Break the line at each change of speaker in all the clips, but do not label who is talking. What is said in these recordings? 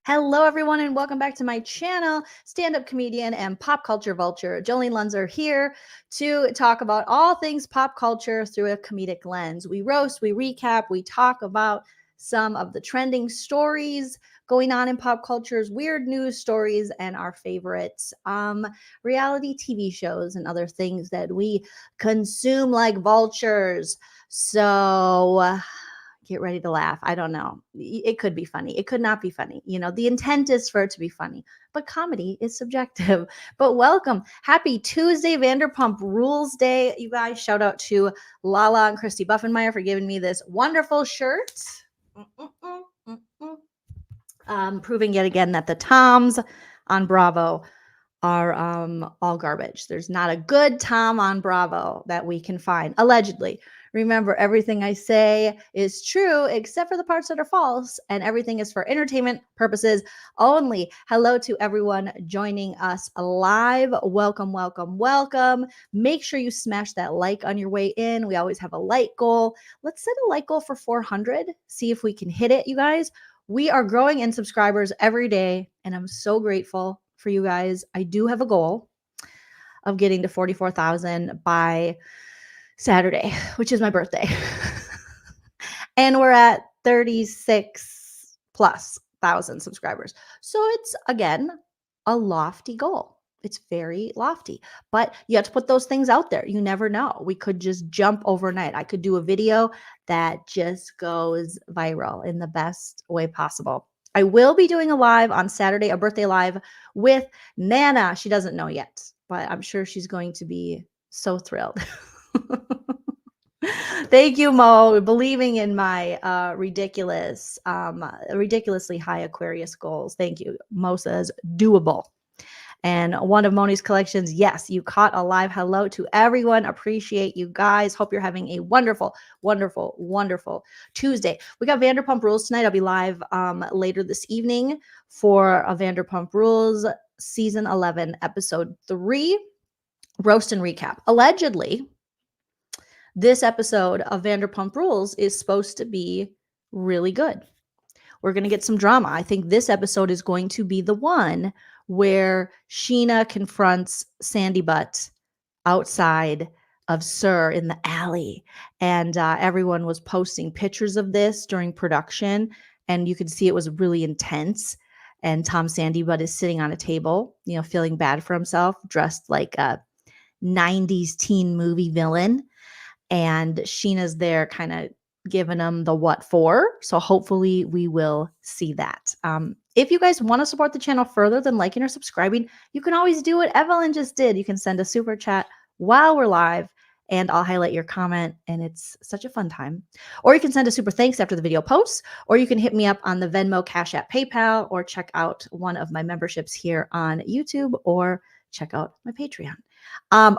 Hello, everyone, and welcome back to my channel, stand-up comedian and pop culture vulture, Joleen Lunzer here to talk about all things pop culture through a comedic lens. We roast, we recap, we talk about some of the trending stories going on in pop culture's weird news stories and our favorite reality TV shows and other things that we consume like vultures. So get ready to laugh. I don't know. It could be funny. It could not be funny. The intent is for it to be funny, but comedy is subjective. But welcome. Happy Tuesday, Vanderpump Rules Day. You guys, shout out to Lala and Christy Buffenmeyer for giving me this wonderful shirt. Proving yet again that the Toms on Bravo are all garbage. There's not a good Tom on Bravo that we can find, allegedly. Remember, everything I say is true except for the parts that are false, and everything is for entertainment purposes only. Hello to everyone joining us live. Welcome, welcome, welcome. Make sure you smash that like on your way in. We always have a like goal. Let's set a like goal for 400. See if we can hit it, you guys. We are growing in subscribers every day, and I'm so grateful for you guys. I do have a goal of getting to 44,000 by Saturday, which is my birthday. And we're at 36 plus thousand subscribers. So it's, again, a lofty goal. It's very lofty, but you have to put those things out there. You never know. We could just jump overnight. I could do a video that just goes viral in the best way possible. I will be doing a live on Saturday, a birthday live with Nana. She doesn't know yet, but I'm sure she's going to be so thrilled. Thank you, Mo, believing in my ridiculously high Aquarius goals. Thank you. Mo says doable. And one of Moni's collections, yes, you caught a live hello to everyone. Appreciate you guys. Hope you're having a wonderful, wonderful, wonderful Tuesday. We got Vanderpump Rules tonight. I'll be live later this evening for a Vanderpump Rules season 11, episode 3, roast and recap. Allegedly, this episode of Vanderpump Rules is supposed to be really good. We're going to get some drama. I think this episode is going to be the one where Sheena confronts Sandy Butt outside of SUR in the alley. And everyone was posting pictures of this during production, and you could see it was really intense. And Tom Sandy Butt is sitting on a table, feeling bad for himself, dressed like a 90s teen movie villain. And Sheena's there kind of giving them the what for. So hopefully we will see that. If you guys want to support the channel further than liking or subscribing, you can always do what Evelyn just did. You can send a super chat while we're live, and I'll highlight your comment, and it's such a fun time. Or you can send a super thanks after the video posts, or you can hit me up on the Venmo, Cash App, PayPal, or check out one of my memberships here on YouTube, or check out my Patreon.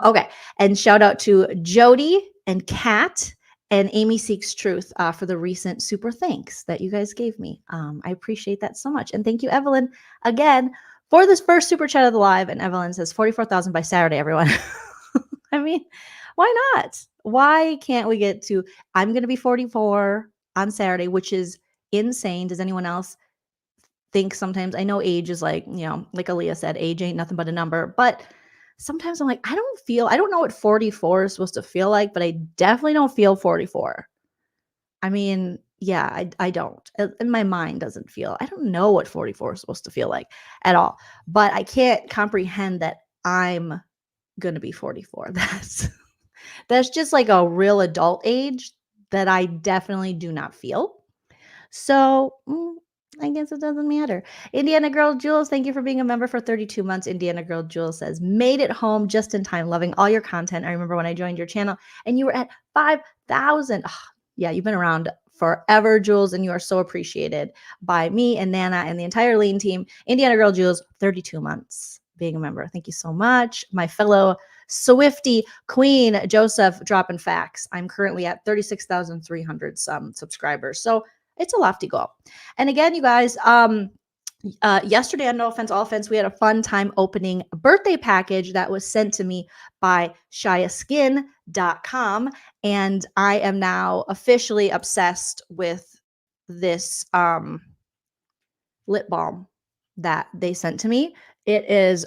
Okay, and shout out to Jody and Kat and Amy Seeks Truth for the recent super thanks that you guys gave me. I appreciate that so much. And thank you, Evelyn, again, for this first super chat of the live. And Evelyn says 44,000 by Saturday, everyone. I mean, why not? Why can't we get to, I'm going to be 44 on Saturday, which is insane. Does anyone else think sometimes, I know age is like, like Aaliyah said, age ain't nothing but a number, but sometimes I'm like, I don't know what 44 is supposed to feel like, but I definitely don't feel 44. I mean, yeah, I don't. And my mind doesn't feel, I don't know what 44 is supposed to feel like at all. But I can't comprehend that I'm going to be 44. That's just like a real adult age that I definitely do not feel. So I guess it doesn't matter. Indiana Girl Jules, thank you for being a member for 32 months. Indiana Girl Jules says, made it home just in time. Loving all your content. I remember when I joined your channel and you were at 5,000. Oh, yeah, you've been around forever, Jules, and you are so appreciated by me and Nana and the entire Lean team. Indiana Girl Jules, 32 months being a member. Thank you so much. My fellow Swifty Queen, Joseph, dropping facts. I'm currently at 36,300 some subscribers. So it's a lofty goal. And again, you guys, yesterday on No Offense, All Offense, we had a fun time opening a birthday package that was sent to me by shiaskin.com. And I am now officially obsessed with this lip balm that they sent to me. It's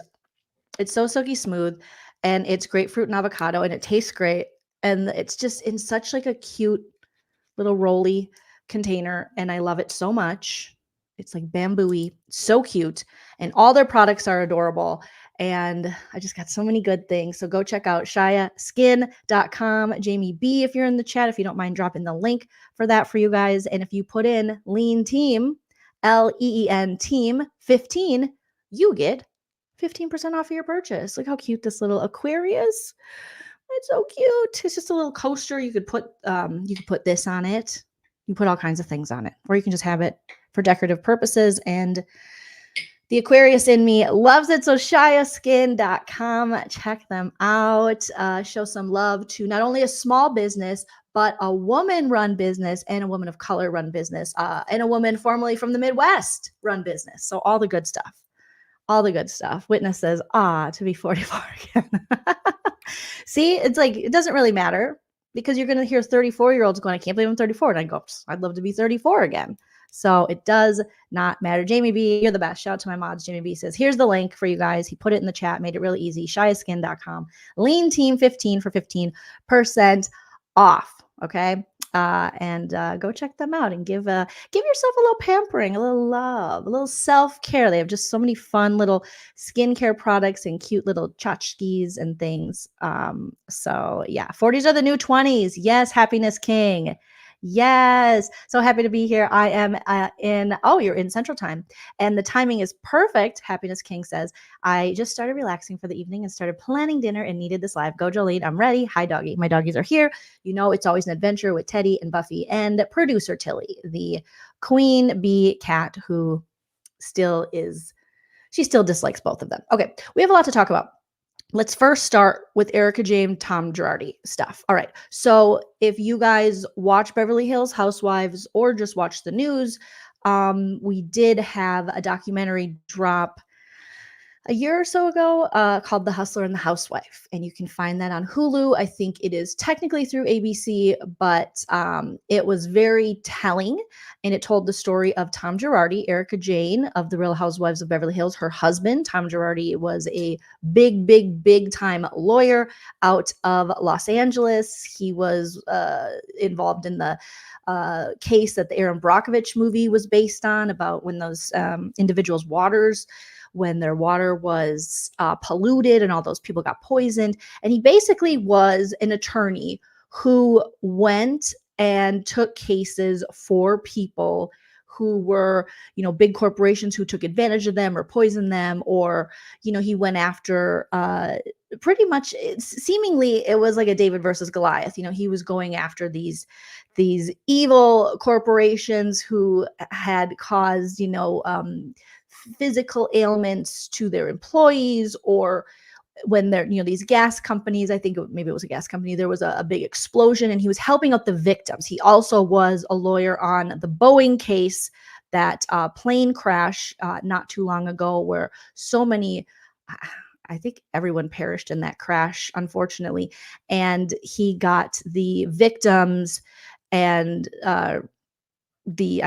so silky smooth, and it's grapefruit and avocado, and it tastes great. And it's just in such like a cute little rolly container, and I love it so much. It's like bamboo-y, so cute, and all their products are adorable. And I just got so many good things. So go check out shiaskin.com. Jamie B, if you're in the chat, if you don't mind dropping the link for that for you guys. And if you put in Lean Team, LEEN Team 15, you get 15% off of your purchase. Look how cute this little Aquarius. It's so cute. It's just a little coaster. You could put this on it. You put all kinds of things on it, or you can just have it for decorative purposes. And the Aquarius in me loves it. So shiaskin.com. Check them out. Show some love to not only a small business, but a woman-run business and a woman of color run business, and a woman formerly from the Midwest run business. So all the good stuff. All the good stuff. Witness says, to be 44 again. See, it's like, it doesn't really matter, because you're going to hear 34-year-olds going, I can't believe I'm 34. And I go, I'd love to be 34 again. So it does not matter. Jamie B, you're the best. Shout out to my mods. Jamie B says, here's the link for you guys. He put it in the chat, made it really easy. shiaskin.com. Lean Team 15 for 15% off. Okay. And go check them out and give yourself a little pampering, a little love, a little self-care. They have just so many fun little skincare products and cute little tchotchkes and things. So yeah, 40s are the new 20s. Yes, Happiness King. Yes. So happy to be here. I am you're in Central Time, and the timing is perfect. Happiness King says, I just started relaxing for the evening and started planning dinner and needed this live. Go Jolene, I'm ready. Hi doggy. My doggies are here. You know, it's always an adventure with Teddy and Buffy and producer Tilly, the queen bee cat, who she still dislikes both of them. Okay. We have a lot to talk about. Let's first start with Erika Jayne, Tom Girardi stuff. All right. So if you guys watch Beverly Hills Housewives or just watch the news, we did have a documentary drop a year or so ago called The Hustler and the Housewife. And you can find that on Hulu. I think it is technically through ABC, but it was very telling. And it told the story of Tom Girardi, Erika Jayne of The Real Housewives of Beverly Hills. Her husband, Tom Girardi, was a big time lawyer out of Los Angeles. He was involved in the case that the Aaron Brockovich movie was based on, about when those individuals' when their water was polluted and all those people got poisoned. And he basically was an attorney who went and took cases for people who were, big corporations who took advantage of them or poisoned them, or, he went after pretty much, seemingly it was like a David versus Goliath. He was going after these evil corporations who had caused, physical ailments to their employees, or when they're, these gas companies, I think maybe it was a gas company, there was a big explosion, and he was helping out the victims. He also was a lawyer on the Boeing case, that plane crash not too long ago, where so many, I think everyone perished in that crash, unfortunately. And he got the victims, and the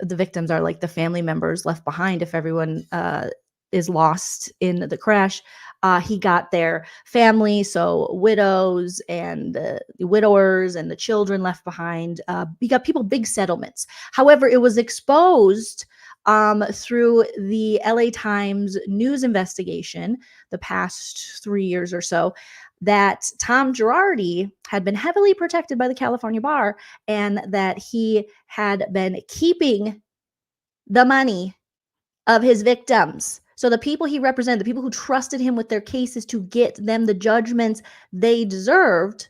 victims are like the family members left behind if everyone is lost in the crash. He got their family, so widows and the widowers and the children left behind. He got people big settlements. However, it was exposed through the LA Times news investigation the past 3 years or so, that Tom Girardi had been heavily protected by the California bar, and that he had been keeping the money of his victims. So the people he represented, the people who trusted him with their cases to get them the judgments they deserved,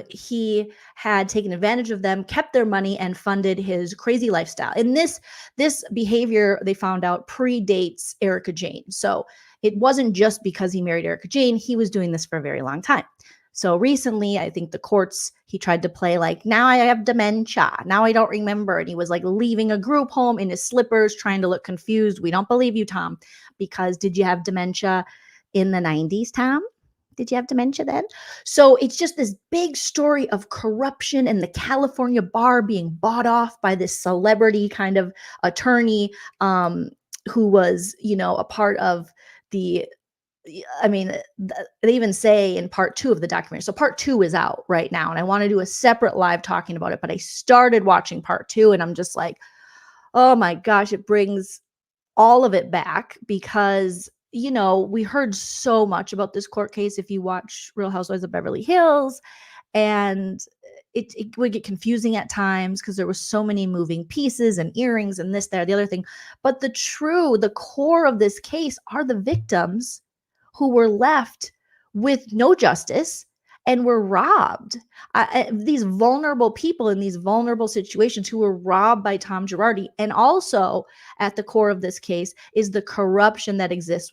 he had taken advantage of them, kept their money, and funded his crazy lifestyle. And this behavior, they found out, predates Erika Jayne. So it wasn't just because he married Erika Jayne. He was doing this for a very long time. So recently, I think the courts, he tried to play like, now I have dementia. Now I don't remember. And he was like leaving a group home in his slippers, trying to look confused. We don't believe you, Tom, because did you have dementia in the 90s, Tom? Did you have dementia then? So it's just this big story of corruption and the California bar being bought off by this celebrity kind of attorney who was, a part of the I mean, they even say in part 2 of the documentary. So part 2 is out right now, and I want to do a separate live talking about it, but I started watching part 2 and I'm just like, oh my gosh, it brings all of it back because, we heard so much about this court case if you watch Real Housewives of Beverly Hills, and it would get confusing at times because there was so many moving pieces and earrings and this, that, the other thing. But the core of this case are the victims who were left with no justice and were robbed. These vulnerable people in these vulnerable situations who were robbed by Tom Girardi. And also at the core of this case is the corruption that exists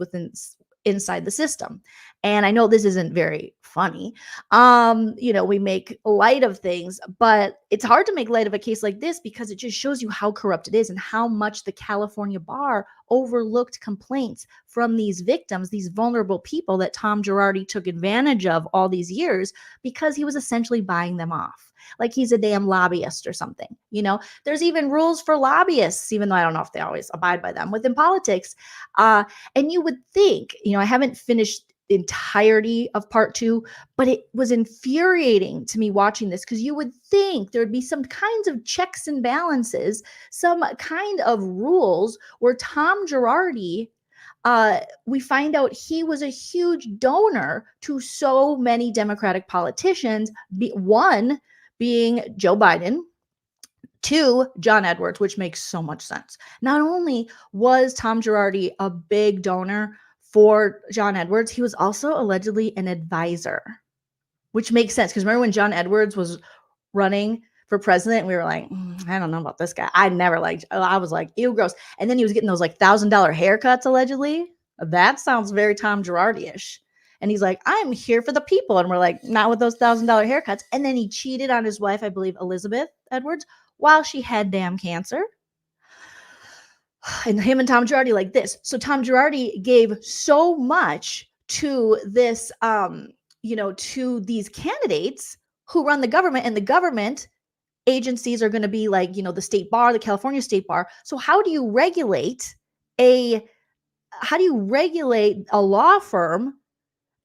inside the system. And I know this isn't very funny. We make light of things, but it's hard to make light of a case like this because it just shows you how corrupt it is and how much the California bar overlooked complaints from these victims, these vulnerable people that Tom Girardi took advantage of all these years because he was essentially buying them off. Like he's a damn lobbyist or something. There's even rules for lobbyists, even though I don't know if they always abide by them within politics. And you would think, I haven't finished the entirety of part 2, but it was infuriating to me watching this because you would think there would be some kinds of checks and balances, some kind of rules where Tom Girardi, we find out he was a huge donor to so many Democratic politicians, one being Joe Biden, 2, John Edwards, which makes so much sense. Not only was Tom Girardi a big donor for John Edwards, he was also allegedly an advisor, which makes sense because remember when John Edwards was running for president, we were like, I don't know about this guy. I was like, ew, gross. And then he was getting those like $1,000 haircuts allegedly. That sounds very Tom Girardi-ish. And he's like, I'm here for the people. And we're like, not with those $1,000 haircuts. And then he cheated on his wife, I believe, Elizabeth Edwards, while she had damn cancer. And him and Tom Girardi like this. So Tom Girardi gave so much to this, to these candidates who run the government, and the government agencies are going to be like, the state bar, the California state bar. So how do you regulate a law firm,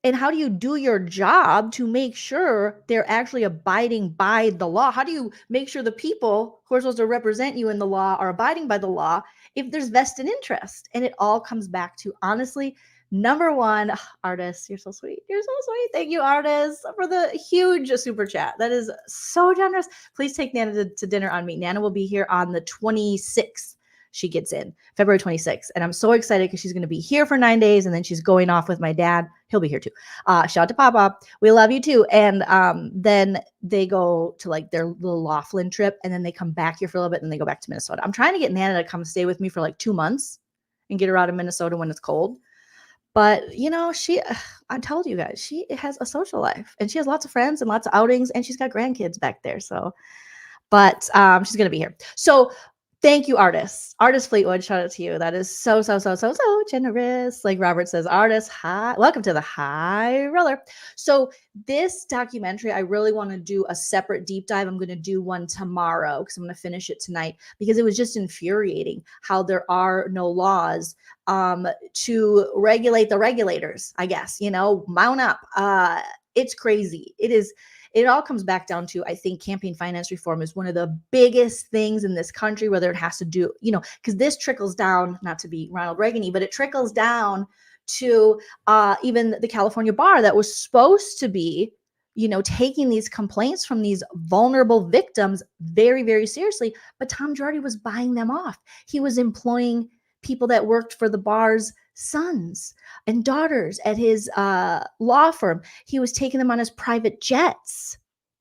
and how do you do your job to make sure they're actually abiding by the law? How do you make sure the people who are supposed to represent you in the law are abiding by the law if there's vested interest? And it all comes back to, honestly, number one, Artist, you're so sweet. You're so sweet. Thank you, Artist, for the huge super chat. That is so generous. Please take Nana to dinner on me. Nana will be here on the 26th. She gets in February 26th. And I'm so excited because she's going to be here for 9 days. And then she's going off with my dad. He'll be here too. Shout out to Papa. We love you too. And then they go to like their little Laughlin trip. And then they come back here for a little bit. And they go back to Minnesota. I'm trying to get Nana to come stay with me for like 2 months and get her out of Minnesota when it's cold. But, I told you guys, she has a social life. And she has lots of friends and lots of outings. And she's got grandkids back there. So, but she's going to be here. So, thank you, Artist Fleetwood. Shout out to you. That is so generous. Like Robert says, Artist, hi. Welcome to the high roller. So this documentary, I really want to do a separate deep dive. I'm going to do one tomorrow because I'm going to finish it tonight because it was just infuriating how there are no laws to regulate the regulators, I guess, mount up. It's crazy. It all comes back down to, I think campaign finance reform is one of the biggest things in this country, whether it has to do, because this trickles down, not to be Ronald Reagan-y, but it trickles down to even the California bar that was supposed to be, taking these complaints from these vulnerable victims very, very seriously. But Tom Girardi was buying them off. He was employing people that worked for the bar's sons and daughters at his law firm. He was taking them on his private jets,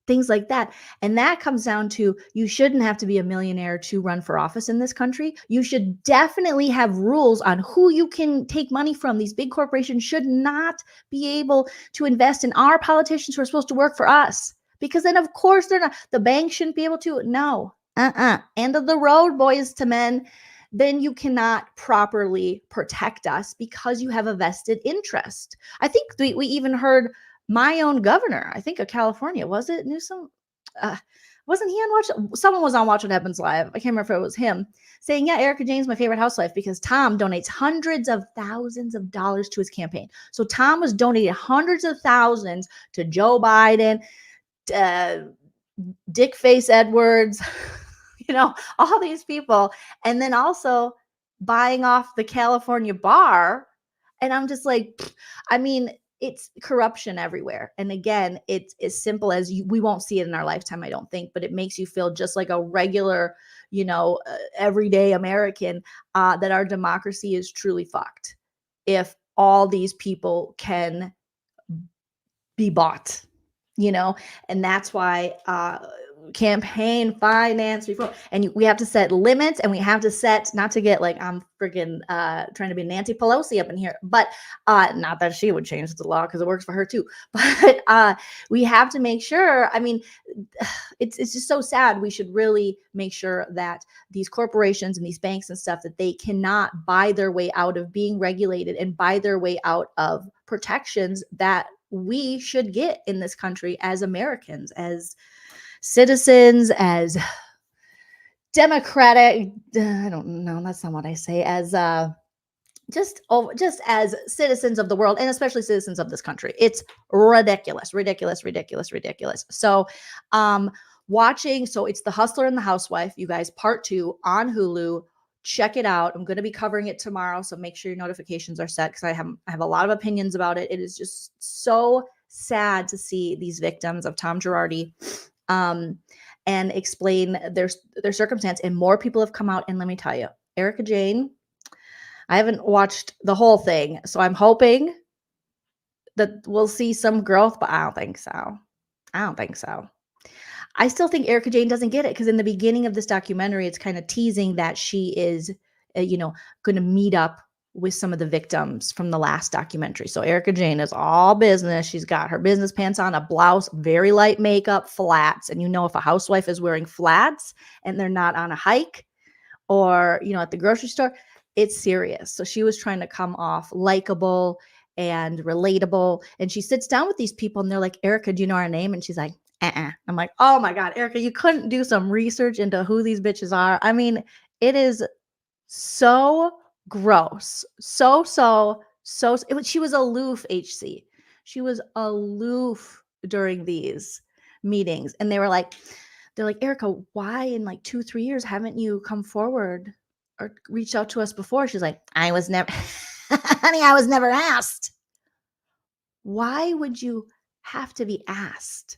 things like that. And that comes down to, you shouldn't have to be a millionaire to run for office in this country. You should definitely have rules on who you can take money from. These big corporations should not be able to invest in our politicians who are supposed to work for us, because then of course they're not. The bank shouldn't be able to. No, end of the road, boys to men. Then you cannot properly protect us because you have a vested interest. I think we even heard my own governor, I think of California, was it Newsom? wasn't he on Watch? Someone was on Watch What Happens Live. I can't remember if it was him saying, yeah, Erika Jayne's my favorite housewife because Tom donates hundreds of thousands of dollars to his campaign. So Tom was donating hundreds of thousands to Joe Biden, Dick Face Edwards, all these people. And then also buying off the California bar. And I'm just like, I mean, it's corruption everywhere. And again, it's as simple as we won't see it in our lifetime, I don't think, but it makes you feel just like a regular, everyday American, that our democracy is truly fucked if all these people can be bought, and that's why campaign finance reform, and we have to set limits, and we have to set, not to get like I'm freaking trying to be Nancy Pelosi up in here, but not that she would change the law because it works for her too, but we have to make sure, I mean, it's just so sad. We should really make sure that these corporations and these banks and stuff, that they cannot buy their way out of being regulated and buy their way out of protections that we should get in this country as Americans, as citizens, as democratic, I don't know, that's not what I say, as just as citizens of the world, and especially citizens of this country. It's ridiculous. So watching, so it's The Hustler and the Housewife, you guys, part 2 on Hulu. Check it out. I'm going to be covering it tomorrow, so make sure your notifications are set, because I have a lot of opinions about it. It is just so sad to see these victims of Tom Girardi and explain their circumstance. And more people have come out. And let me tell you, Erika Jayne, I haven't watched the whole thing, so I'm hoping that we'll see some growth, but I don't think so. I still think Erika Jayne doesn't get it, because in the beginning of this documentary, it's kind of teasing that she is, going to meet up with some of the victims from the last documentary. So Erika Jayne is all business. She's got her business pants on, a blouse, very light makeup, flats. And if a housewife is wearing flats and they're not on a hike or, at the grocery store, it's serious. So she was trying to come off likable and relatable. And she sits down with these people and they're like, Erika, do you know our name? And she's like, I'm like, oh my God, Erika, you couldn't do some research into who these bitches are. I mean, it is so gross. She was aloof, HC. She was aloof during these meetings. And they're like, Erika, why in like 2-3 years haven't you come forward or reached out to us before? She's like, I was never, honey, I was never asked. Why would you have to be asked?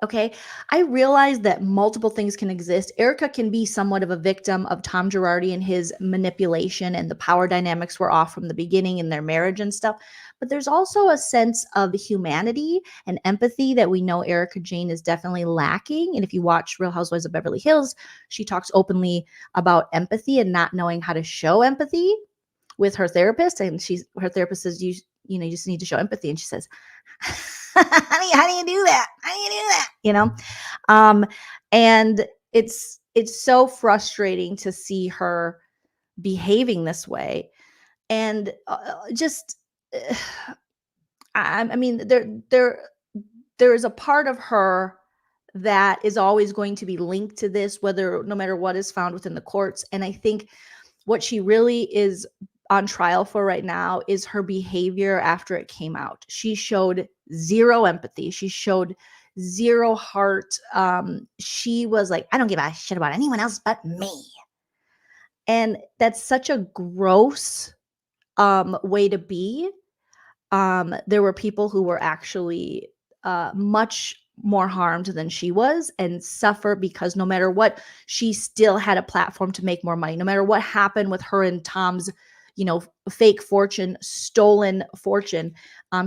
Okay. I realize that multiple things can exist. Erika can be somewhat of a victim of Tom Girardi and his manipulation, and the power dynamics were off from the beginning in their marriage and stuff. But there's also a sense of humanity and empathy that we know Erika Jayne is definitely lacking. And if you watch Real Housewives of Beverly Hills, she talks openly about empathy and not knowing how to show empathy with her therapist. And her therapist says, you just need to show empathy. And she says, honey, how do you do that? And it's so frustrating to see her behaving this way. And I mean, there is a part of her that is always going to be linked to this, no matter what is found within the courts. And I think what she really is on trial for right now is her behavior after it came out. She showed zero empathy. She showed zero heart. She was like, I don't give a shit about anyone else but me. And that's such a gross way to be. There were people who were actually much more harmed than she was and suffer because no matter what, she still had a platform to make more money. No matter what happened with her and Tom's fake fortune, stolen fortune,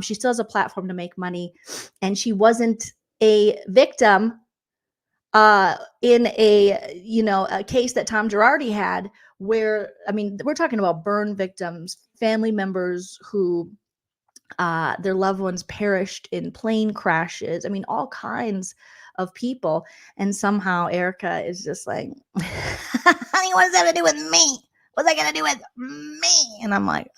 she still has a platform to make money. And she wasn't a victim in a case that Tom Girardi had, where, I mean, we're talking about burn victims, family members who their loved ones perished in plane crashes. I mean, all kinds of people. And somehow Erika is just like, honey, what does that have to do with me? What's that going to do with me? And I'm like,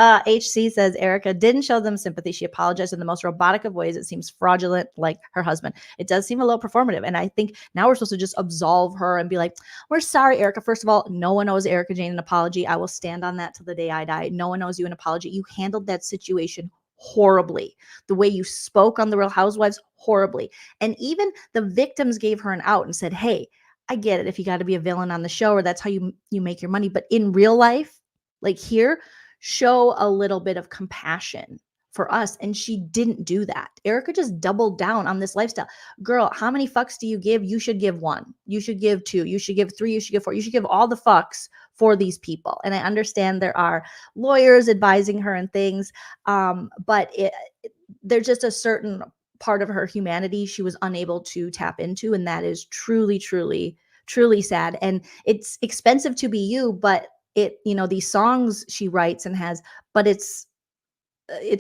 HC says Erika didn't show them sympathy. She apologized in the most robotic of ways. It seems fraudulent, like her husband. It does seem a little performative. And I think now we're supposed to just absolve her and be like, we're sorry, Erika. First of all, no one owes Erika Jayne an apology. I will stand on that till the day I die. No one owes you an apology. You handled that situation horribly. The way you spoke on The Real Housewives, horribly. And even the victims gave her an out and said, hey, I get it if you got to be a villain on the show or that's how you make your money. But in real life, like here, show a little bit of compassion for us. And she didn't do that. Erika just doubled down on this lifestyle. Girl, how many fucks do you give? You should give 1. You should give 2. You should give 3. You should give 4. You should give all the fucks for these people. And I understand there are lawyers advising her and things, but there's just a certain part of her humanity she was unable to tap into, and that is truly, truly, truly sad. And it's expensive to be you, but these songs she writes and has, but it's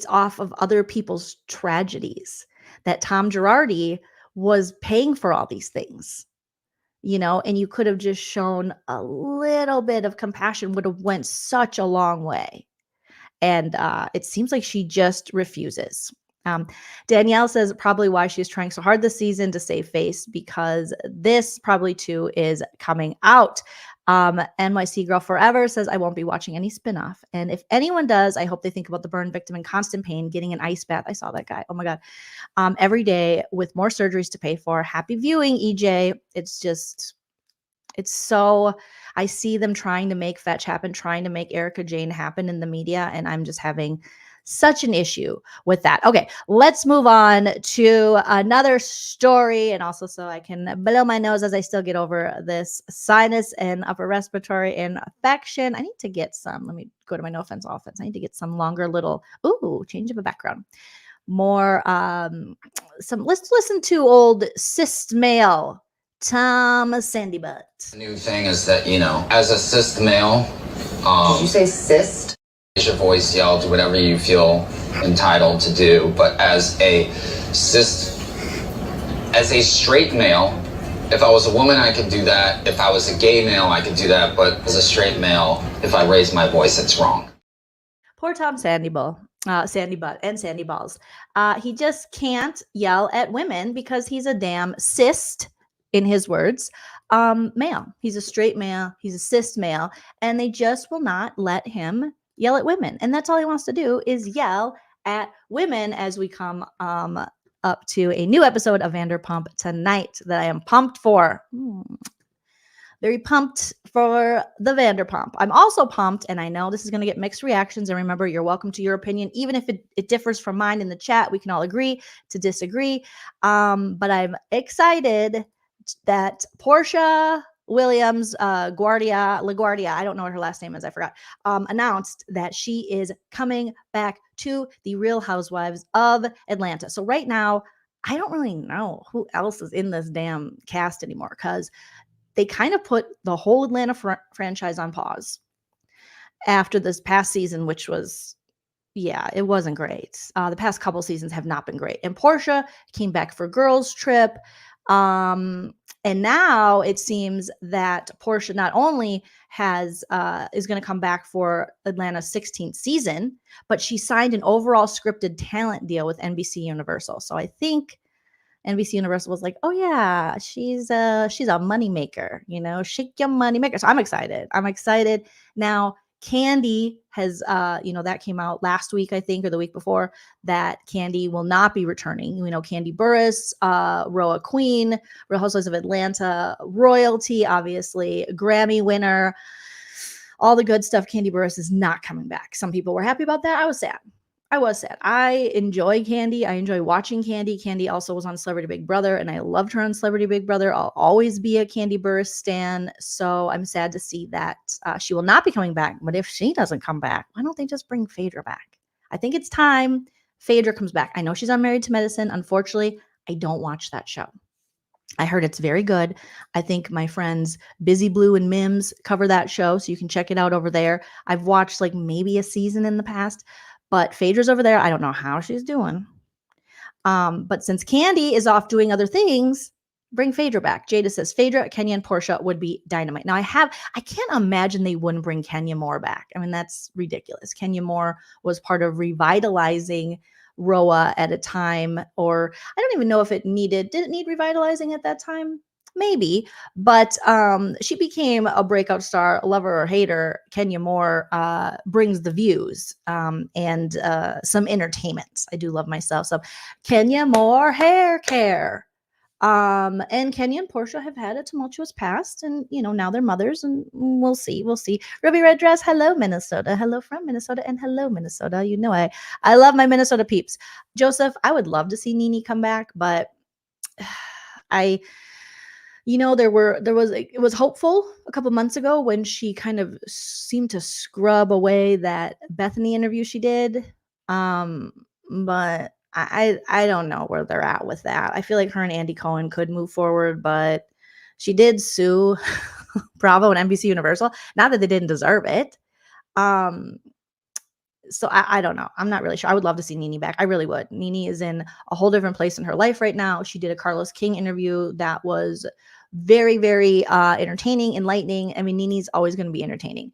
off of other people's tragedies. That Tom Girardi was paying for all these things, and you could have just shown a little bit of compassion, would have went such a long way. And it seems like she just refuses. Danielle says probably why she's trying so hard this season to save face, because this probably too is coming out. NYC Girl Forever says, I won't be watching any spinoff. And if anyone does, I hope they think about the burn victim in constant pain, getting an ice bath. I saw that guy. Oh my God. Every day with more surgeries to pay for. Happy viewing, EJ. It's so, I see them trying to make fetch happen, trying to make Erika Jayne happen in the media. And I'm just having such an issue with that. Okay, let's move on to another story. And also so I can blow my nose as I still get over this sinus and upper respiratory infection. I need to get some, let me go to my no offense offense. I need to get some longer little, change of a background. More, let's listen to old cis male Tom Sandybutt.
The new thing is that, as a cis male,
did you say cyst?
Raise your voice, yell, do whatever you feel entitled to do. But as a straight male, if I was a woman, I could do that. If I was a gay male, I could do that. But as a straight male, if I raise my voice, it's wrong.
Poor Tom Sandybutt and Sandy Balls. He just can't yell at women because he's a damn cyst, in his words, male. He's a straight male. He's a cis male. And they just will not let him yell at women. And that's all he wants to do is yell at women as we come up to a new episode of Vanderpump tonight that I am pumped for. Very pumped for the Vanderpump. I'm also pumped, and I know this is going to get mixed reactions. And remember, you're welcome to your opinion. Even if it differs from mine in the chat, we can all agree to disagree. But I'm excited that Porsha Williams, LaGuardia, I don't know what her last name is, I forgot, announced that she is coming back to the Real Housewives of Atlanta. So right now, I don't really know who else is in this damn cast anymore, because they kind of put the whole Atlanta franchise on pause after this past season, which was, it wasn't great. The past couple seasons have not been great. And Porsha came back for Girls Trip. And now it seems that Porsha not only is going to come back for Atlanta's 16th season, but she signed an overall scripted talent deal with NBC Universal. So I think NBC Universal was like, oh yeah, she's a money maker, shake your money maker. So I'm excited. Now, Candy has, that came out last week, I think, or the week before, that Candy will not be returning. Candy Burruss, RHOA Queen, Real Housewives of Atlanta royalty, obviously, Grammy winner, all the good stuff. Candy Burruss is not coming back. Some people were happy about that. I was sad. I enjoy Candy. I enjoy watching Candy. Candy also was on Celebrity Big Brother, and I loved her on Celebrity Big Brother. I'll always be a Candy Burruss stan. So I'm sad to see that she will not be coming back. But if she doesn't come back, why don't they just bring Phaedra back? I think it's time Phaedra comes back. I know she's on Married to Medicine. Unfortunately, I don't watch that show. I heard it's very good. I think my friends Busy Blue and Mims cover that show, so you can check it out over there. I've watched like maybe a season in the past. But Phaedra's over there. I don't know how she's doing. But since Candy is off doing other things, Bring Phaedra back. Jada says Phaedra, Kenya, and Porsha would be dynamite. Now I can't imagine they wouldn't bring Kenya Moore back. I mean, that's ridiculous. Kenya Moore was part of revitalizing RHOA at a time, or I don't even know if did it need revitalizing at that time? Maybe, but she became a breakout star, lover or hater. Kenya Moore brings the views and some entertainment. I do love myself some Kenya Moore hair care. And Kenya and Porsha have had a tumultuous past, and now they're mothers, and we'll see. Ruby Red Dress, hello Minnesota, hello from Minnesota, and hello Minnesota. I love my Minnesota peeps. Joseph, I would love to see Nene come back, but it was hopeful a couple months ago when she kind of seemed to scrub away that Bethany interview she did. But I don't know where they're at with that. I feel like her and Andy Cohen could move forward, but she did sue Bravo and NBC Universal. Not that they didn't deserve it. So I don't know. I'm not really sure. I would love to see Nene back. I really would. Nene is in a whole different place in her life right now. She did a Carlos King interview that was very, very entertaining, enlightening. I mean, Nene's always going to be entertaining.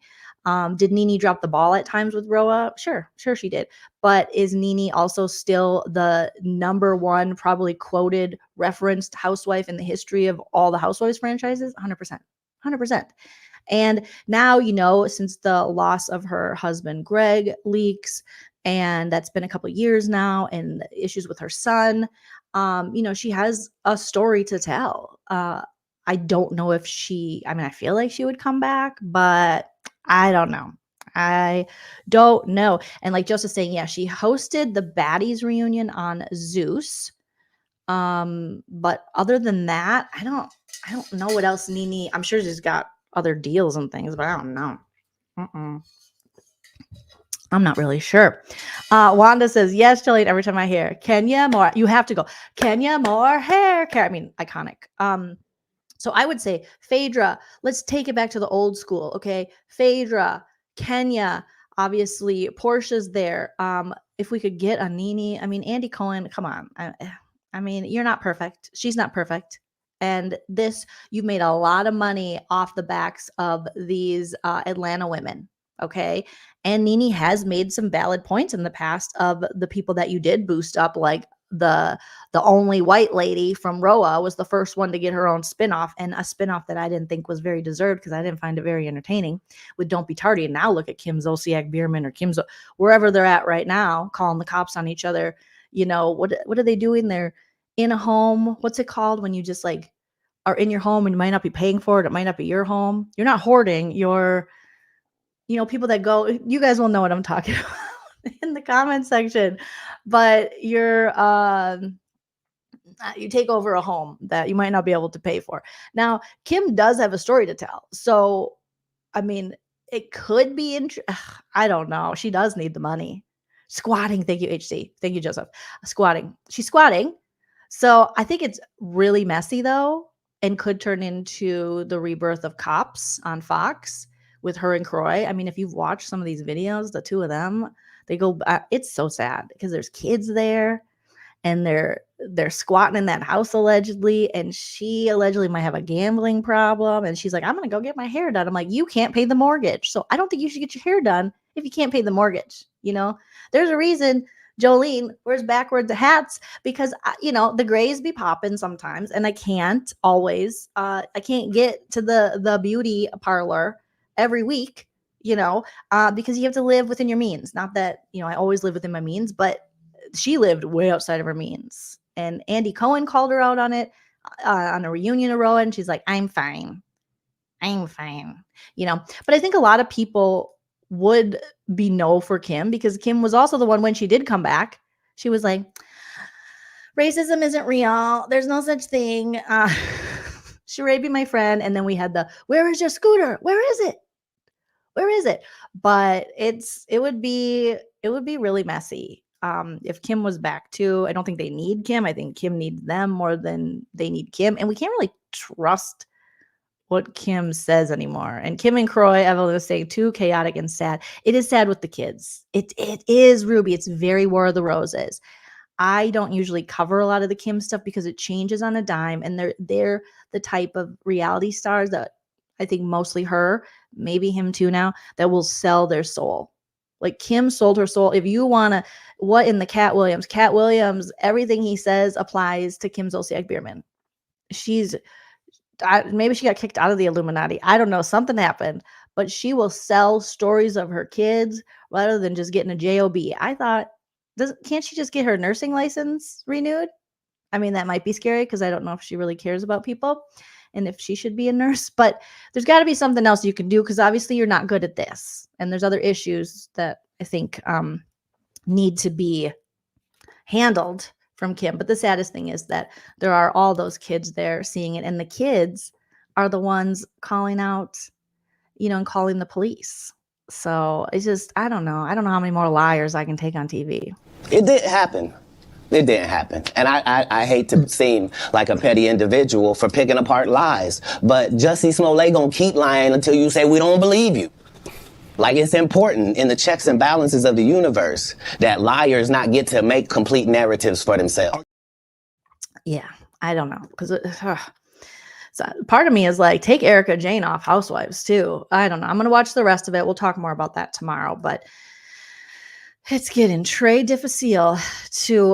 Did Nene drop the ball at times with RHOA? Sure she did. But is Nene also still the number one, probably quoted, referenced housewife in the history of all the Housewives franchises? 100%. 100%. And now, since the loss of her husband, Greg, leaks, and that's been a couple of years now, and the issues with her son, she has a story to tell. I don't know if I feel like she would come back, but I don't know. I don't know. And like Joseph saying, yeah, she hosted the Baddies reunion on Zeus. But other than that, I don't know what else Nene. I'm sure she's got other deals and things, but I don't know. I'm not really sure. Wanda says, yes, Jolene, every time I hear Kenya Moore, you have to go, Kenya Moore hair care. I mean, iconic. So I would say Phaedra, let's take it back to the old school. Okay. Phaedra, Kenya, obviously Porsha's there. If we could get a Nene, I mean, Andy Cohen, come on. I mean, you're not perfect. She's not perfect. And you've made a lot of money off the backs of these Atlanta women. Okay. And Nene has made some valid points in the past of the people that you did boost up, like the only white lady from RHOA was the first one to get her own spinoff, and a spinoff that I didn't think was very deserved because I didn't find it very entertaining, with Don't Be Tardy. And now look at Kim Zolciak Biermann or wherever they're at right now, calling the cops on each other. What are they doing? They're in a home. What's it called when you just like are in your home and you might not be paying for it? It might not be your home. You're not hoarding. You're, people that go, you guys will know what I'm talking about in the comment section, but you take over a home that you might not be able to pay for. Now, Kim does have a story to tell. So, I mean, it could be, I don't know. She does need the money. Squatting. Thank you, HC. Thank you, Joseph. Squatting. She's squatting. So I think it's really messy though, and could turn into the rebirth of Cops on Fox with her and Croy. I mean, if you've watched some of these videos, the two of them, they go, it's so sad because there's kids there and they're squatting in that house allegedly. And she allegedly might have a gambling problem. And she's like, I'm going to go get my hair done. I'm like, you can't pay the mortgage. So I don't think you should get your hair done if you can't pay the mortgage. There's a reason Joleen wears backwards hats because, the grays be popping sometimes. And I can't always, I can't get to the beauty parlor every week, because you have to live within your means. Not that, I always live within my means, but she lived way outside of her means. And Andy Cohen called her out on it on a reunion of RHOA, and she's like, I'm fine. But I think a lot of people would be no for Kim because Kim was also the one when she did come back. She was like, racism isn't real. There's no such thing. Sheree be my friend. And then we had where is your scooter? Where is it? But it would be really messy. If Kim was back too. I don't think they need Kim. I think Kim needs them more than they need Kim. And we can't really trust what Kim says anymore. And Kim and Croy, Evelyn was saying, too chaotic and sad. It is sad with the kids. It is, Ruby. It's very War of the Roses. I don't usually cover a lot of the Kim stuff because it changes on a dime, and they're the type of reality stars that I think mostly her, maybe him too now, that will sell their soul. Like Kim sold her soul. If you want to, what in the Cat Williams, everything he says applies to Kim Zolciak Biermann. Maybe she got kicked out of the Illuminati. I don't know. Something happened, but she will sell stories of her kids rather than just getting a job. I thought, can't she just get her nursing license renewed? I mean, that might be scary because I don't know if she really cares about people and if she should be a nurse, but there's got to be something else you can do because obviously you're not good at this. And there's other issues that I think need to be handled from Kim. But the saddest thing is that there are all those kids there seeing it, and the kids are the ones calling out, and calling the police. So it's just, I don't know how many more liars I can take on TV.
It didn't happen. It didn't happen. And I hate to seem like a petty individual for picking apart lies, but Jussie Smollett gonna keep lying until you say we don't believe you. Like, it's important in the checks and balances of the universe that liars not get to make complete narratives for themselves.
Yeah, I don't know. Because so part of me is like, take Erika Jayne off Housewives too. I don't know. I'm going to watch the rest of it. We'll talk more about that tomorrow. But it's getting très difficile to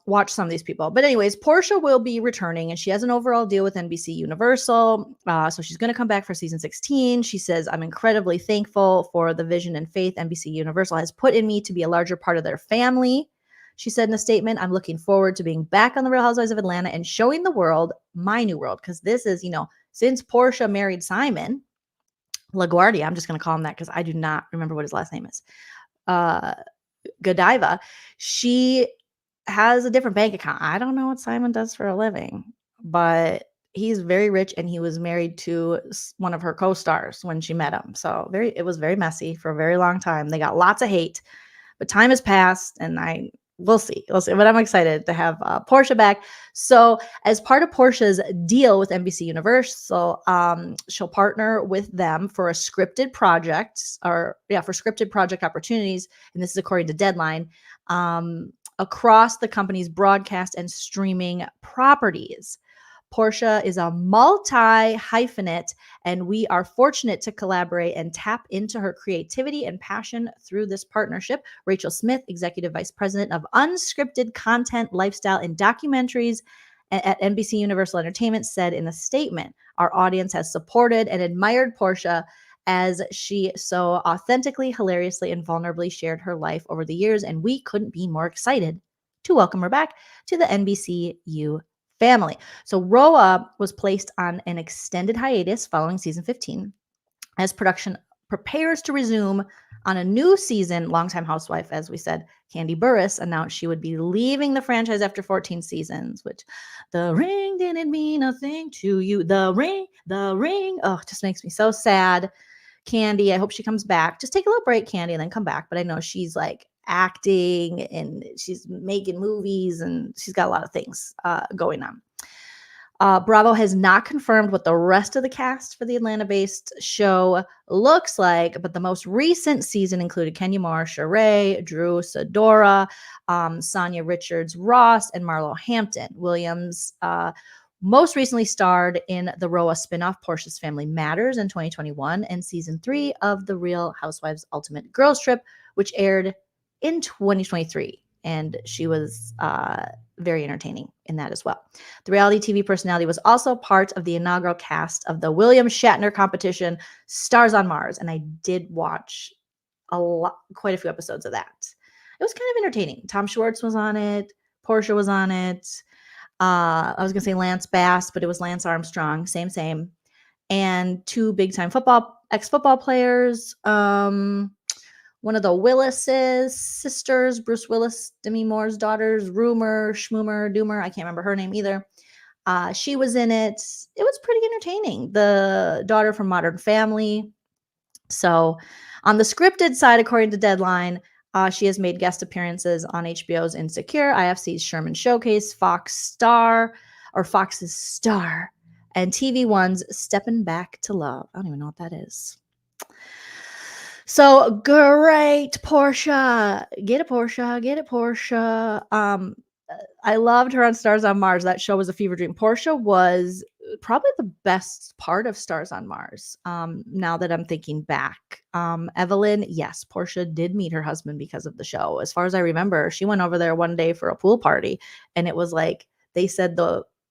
watch some of these people. But anyways, Porsha will be returning, and she has an overall deal with NBC Universal. So she's going to come back for season 16. She says, I'm incredibly thankful for the vision and faith NBC Universal has put in me to be a larger part of their family. She said in a statement, I'm looking forward to being back on The Real Housewives of Atlanta and showing the world my new world. Because this is, since Porsha married Simon LaGuardia, I'm just going to call him that because I do not remember what his last name is. Godiva, she has a different bank account. I don't know what Simon does for a living, but he's very rich, and he was married to one of her co-stars when she met him. So it was very messy for a very long time. They got lots of hate, but time has passed, and we'll see. But I'm excited to have Porsha back. So as part of Porsha's deal with NBC Universal, she'll partner with them for a scripted project, for scripted project opportunities. And this is according to Deadline, across the company's broadcast and streaming properties. Porsha is a multi-hyphenate, and we are fortunate to collaborate and tap into her creativity and passion through this partnership. Rachel Smith, Executive Vice President of Unscripted Content, Lifestyle, and Documentaries at NBC Universal Entertainment, said in a statement, our audience has supported and admired Porsha as she so authentically, hilariously, and vulnerably shared her life over the years, and we couldn't be more excited to welcome her back to the NBCU family. So RHOA was placed on an extended hiatus following season 15 as production prepares to resume on a new season. Longtime housewife, as we said, Kandi Burruss, announced she would be leaving the franchise after 14 seasons, which the ring didn't mean a thing to you. The ring, oh, it just makes me so sad. Kandi, I hope she comes back. Just take a little break, Kandi, and then come back. But I know she's like acting and she's making movies and she's got a lot of things going on. Bravo has not confirmed what the rest of the cast for the Atlanta-based show looks like, but the most recent season included Kenya Moore, Sheree, Drew Sidora, Sonia Richards-Ross, and Marlo Hampton. Williams most recently starred in the RHOA spinoff Portia's Family Matters in 2021 and season 3 of The Real Housewives Ultimate Girls Trip, which aired in 2023. And she was very entertaining in that as well. The reality TV personality was also part of the inaugural cast of the William Shatner competition, Stars on Mars. And I did watch quite a few episodes of that. It was kind of entertaining. Tom Schwartz was on it. Porsha was on it. I was going to say Lance Bass, but it was Lance Armstrong. Same. And 2 big-time ex-football players. One of the Willis's sisters, Bruce Willis, Demi Moore's daughters, Doomer, I can't remember her name either. She was in it. It was pretty entertaining. The daughter from Modern Family. So on the scripted side, according to Deadline, she has made guest appearances on HBO's Insecure, IFC's Sherman Showcase, Fox's Star, and TV One's Steppin' Back to Love. I don't even know what that is. So great, Porsha. Get it, Porsha. I loved her on Stars on Mars. That show was a fever dream. Porsha was probably the best part of Stars on Mars. Now that I'm thinking back, Evelyn, yes, Porsha did meet her husband because of the show. As far as I remember, she went over there one day for a pool party, and it was like they said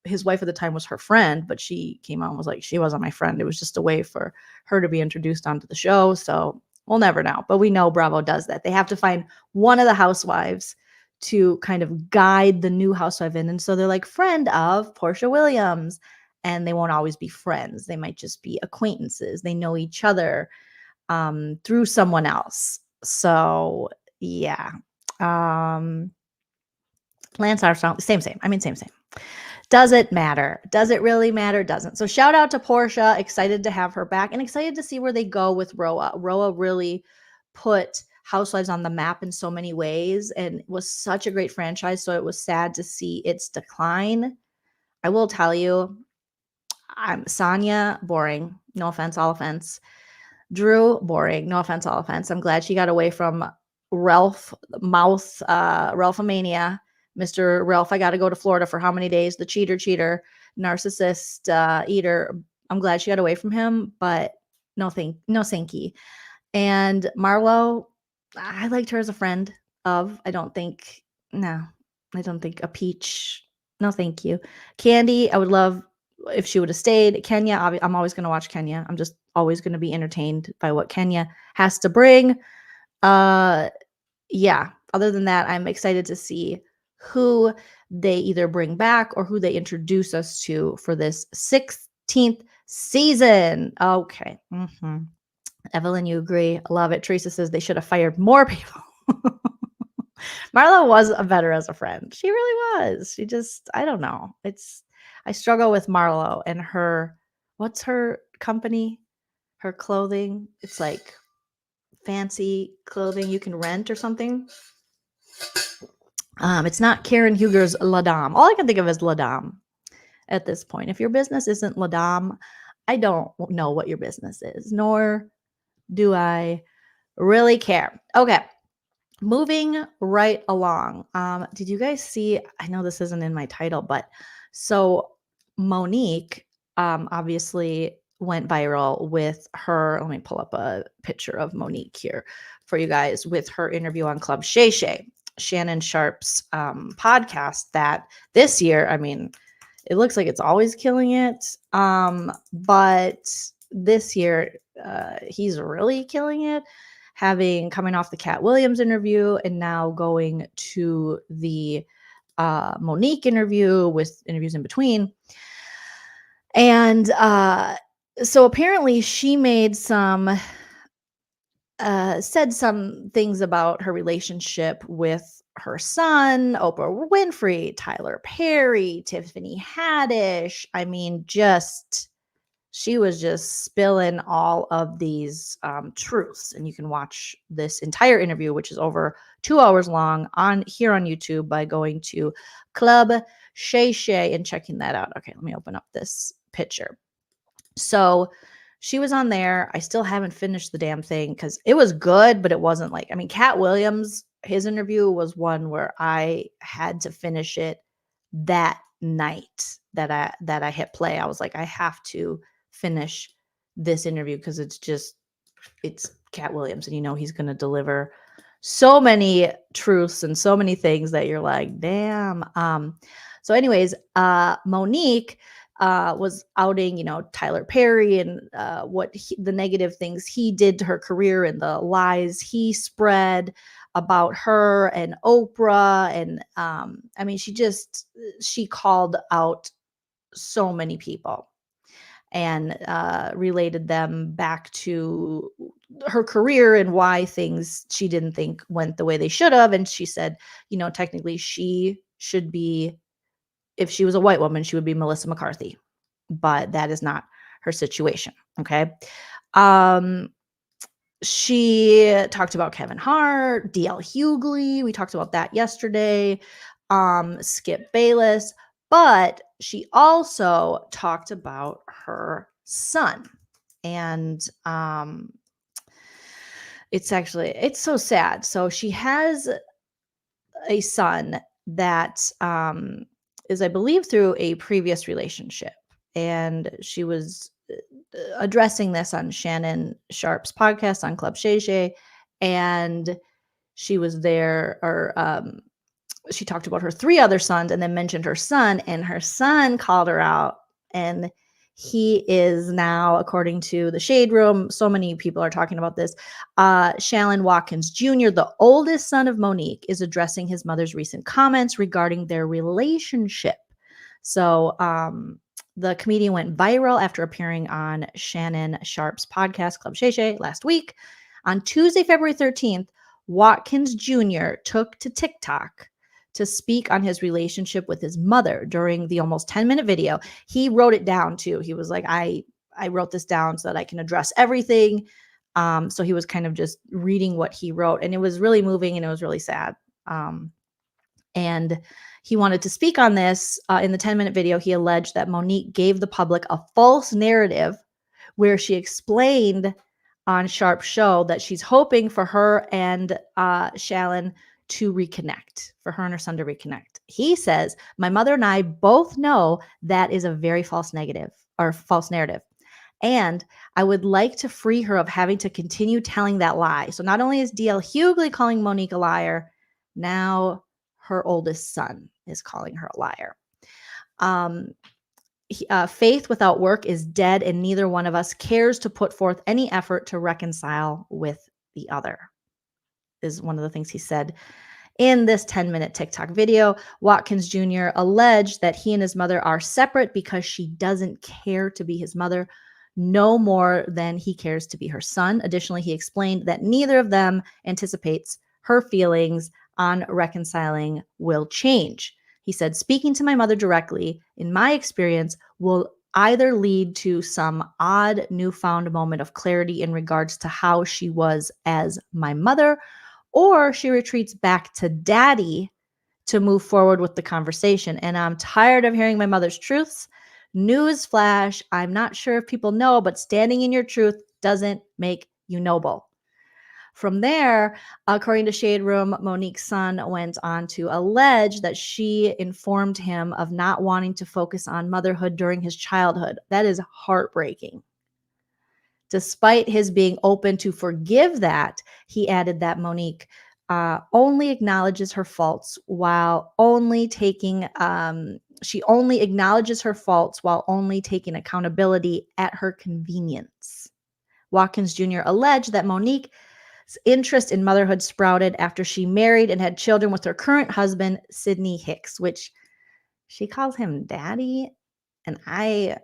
his wife at the time was her friend, but she came out and was like, she wasn't my friend. It was just a way for her to be introduced onto the show. So we'll never know, but we know Bravo does that. They have to find one of the housewives to kind of guide the new housewife in. And so they're like, friend of Porsha Williams. And they won't always be friends. They might just be acquaintances. They know each other through someone else. So yeah. Lance Armstrong, same. I mean, same. Does it matter? Does it really matter? Doesn't. So shout out to Porsha. Excited to have her back and excited to see where they go with RHOA. RHOA really put Housewives on the map in so many ways and was such a great franchise. So it was sad to see its decline. I will tell you, I'm Sonia, boring. No offense, all offense. Drew, boring. No offense, all offense. I'm glad she got away from Ralphomania. Mr. Ralph, I got to go to Florida for how many days? The cheater, narcissist, eater. I'm glad she got away from him, but no thank you. And Marlo, I liked her as a friend I don't think a peach. No, thank you. Candy, I would love if she would have stayed. Kenya, I'm always going to watch Kenya. I'm just always going to be entertained by what Kenya has to bring. Yeah, other than that, I'm excited to see who they either bring back or who they introduce us to for this 16th season. Okay. Evelyn, you agree? I love it. Teresa says they should have fired more people. Marla was better as a friend. She really was. She just, I don't know. I struggle with Marlo and what's her company? Her clothing. It's like fancy clothing you can rent or something. It's not Karen Huger's La Dame. All I can think of is La Dame at this point. If your business isn't La Dame, I don't know what your business is, nor do I really care. Okay. Moving right along. Did you guys see? I know this isn't in my title, but so Monique obviously went viral with her. Let me pull up a picture of Monique here for you guys with her interview on Club Shay Shay, Shannon Sharp's podcast that this year, I mean, it looks like it's always killing it. But this year, he's really killing it. Coming off the Cat Williams interview and now going to the Monique interview with interviews in between. And so apparently she made said some things about her relationship with her son, Oprah Winfrey, Tyler Perry, Tiffany Haddish. I mean, she was just spilling all of these truths. And you can watch this entire interview, which is over 2 hours long, here on YouTube by going to Club Shay Shay and checking that out. Okay, let me open up this picture. So she was on there. I still haven't finished the damn thing because it was good, but it wasn't like, I mean, Cat Williams, his interview was one where I had to finish it that night that I hit play. I was like, I have to finish this interview because it's Cat Williams and he's going to deliver so many truths and so many things that you're like, damn. So anyways, Monique was outing, Tyler Perry and the negative things he did to her career and the lies he spread about her and Oprah. And I mean, she called out so many people and related them back to her career and why things she didn't think went the way they should have. And she said, technically she should be, if she was a white woman, she would be Melissa McCarthy, but that is not her situation. Okay. She talked about Kevin Hart, DL Hughley. We talked about that yesterday. Skip Bayless, but she also talked about her son. And it's so sad. So she has a son that is, I believe, through a previous relationship. And she was addressing this on Shannon Sharp's podcast on Club Shay Shay. And she was there, or she talked about her 3 other sons and then mentioned her son, and her son called her out. And he is now, according to the Shade Room, so many people are talking about this. Shalyn Watkins Jr., the oldest son of Monique, is addressing his mother's recent comments regarding their relationship. So the comedian went viral after appearing on Shannon Sharp's podcast, Club Shay Shay, last week. On Tuesday, February 13th, Watkins Jr. took to TikTok to speak on his relationship with his mother during the almost 10-minute video. He wrote it down too. He was like, I wrote this down so that I can address everything. So he was kind of just reading what he wrote, and it was really moving and it was really sad. And he wanted to speak on this. In the 10-minute video, he alleged that Monique gave the public a false narrative where she explained on Sharp's show that she's hoping for her and Shalyn to reconnect, for her and her son to reconnect. He says, my mother and I both know that is a very false narrative. And I would like to free her of having to continue telling that lie. So not only is DL Hughley calling Monique a liar, now her oldest son is calling her a liar. Faith without work is dead, and neither one of us cares to put forth any effort to reconcile with the other, is one of the things he said in this 10-minute TikTok video. Watkins Jr. alleged that he and his mother are separate because she doesn't care to be his mother no more than he cares to be her son. Additionally, he explained that neither of them anticipates her feelings on reconciling will change. He said, speaking to my mother directly, in my experience, will either lead to some odd newfound moment of clarity in regards to how she was as my mother, or she retreats back to daddy to move forward with the conversation. And I'm tired of hearing my mother's truths. Newsflash, I'm not sure if people know, but standing in your truth doesn't make you noble. From there, according to Shade Room, Monique's son went on to allege that she informed him of not wanting to focus on motherhood during his childhood. That is heartbreaking. Despite his being open to forgive that, he added that Monique only acknowledges her faults while only taking accountability at her convenience. Watkins Jr. alleged that Monique's interest in motherhood sprouted after she married and had children with her current husband, Sidney Hicks, which she calls him daddy. And I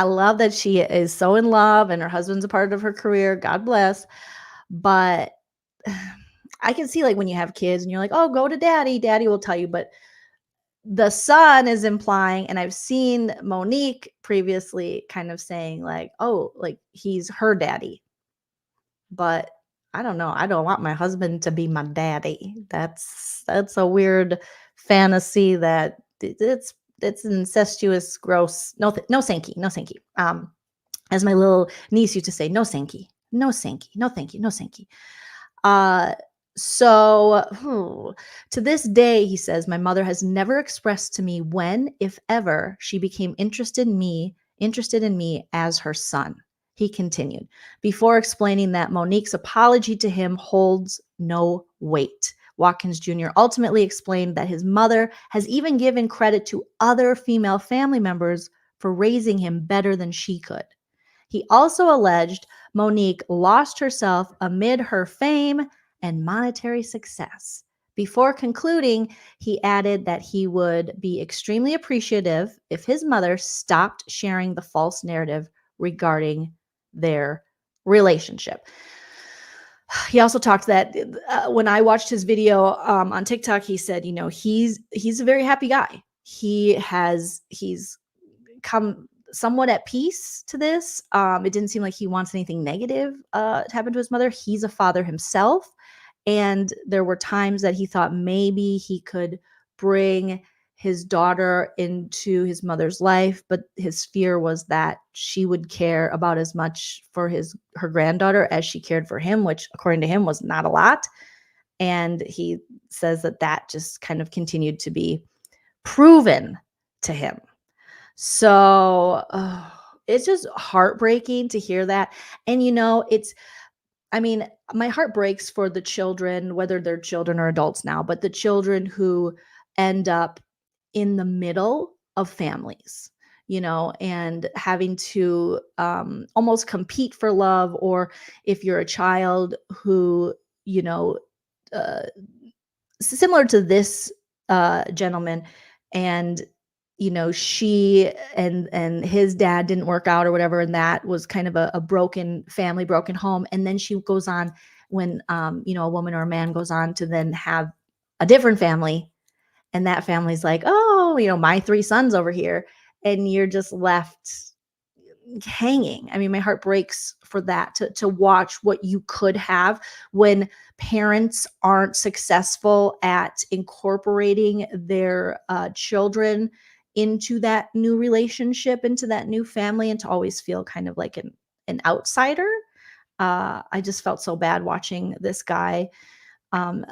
love that she is so in love and her husband's a part of her career. God bless. But I can see, like, when you have kids and you're like, oh, go to daddy. Daddy will tell you. But the son is implying, and I've seen Monique previously kind of saying, like, oh, like, he's her daddy. But I don't know. I don't want my husband to be my daddy. That's a weird fantasy that it's incestuous, gross. No, thank you. As my little niece used to say, no thank you. No thank you. No thank you. No thank you. So to this day, he says, my mother has never expressed to me when, if ever, she became interested in me as her son. He continued, before explaining that Monique's apology to him holds no weight. Watkins Jr. ultimately explained that his mother has even given credit to other female family members for raising him better than she could. He also alleged Monique lost herself amid her fame and monetary success. Before concluding, he added that he would be extremely appreciative if his mother stopped sharing the false narrative regarding their relationship. He also talked that when I watched his video on TikTok, he said, he's a very happy guy. He's come somewhat at peace to this. It didn't seem like he wants anything negative to happen to his mother. He's a father himself. And there were times that he thought maybe he could bring his daughter into his mother's life, but his fear was that she would care about as much for her granddaughter as she cared for him, which according to him was not a lot. And he says that just kind of continued to be proven to him. So it's just heartbreaking to hear that. And, my heart breaks for the children, whether they're children or adults now, but the children who end up in the middle of families, and having to almost compete for love, or if you're a child who, you know, uh, similar to this gentleman, and she and his dad didn't work out or whatever, and that was kind of a broken family, broken home, and then she goes on, when a woman or a man goes on to then have a different family, and that family's like, oh, my three sons over here, and you're just left hanging. I mean, my heart breaks for that, to watch what you could have when parents aren't successful at incorporating their children into that new relationship, into that new family, and to always feel kind of like an outsider. I just felt so bad watching this guy um,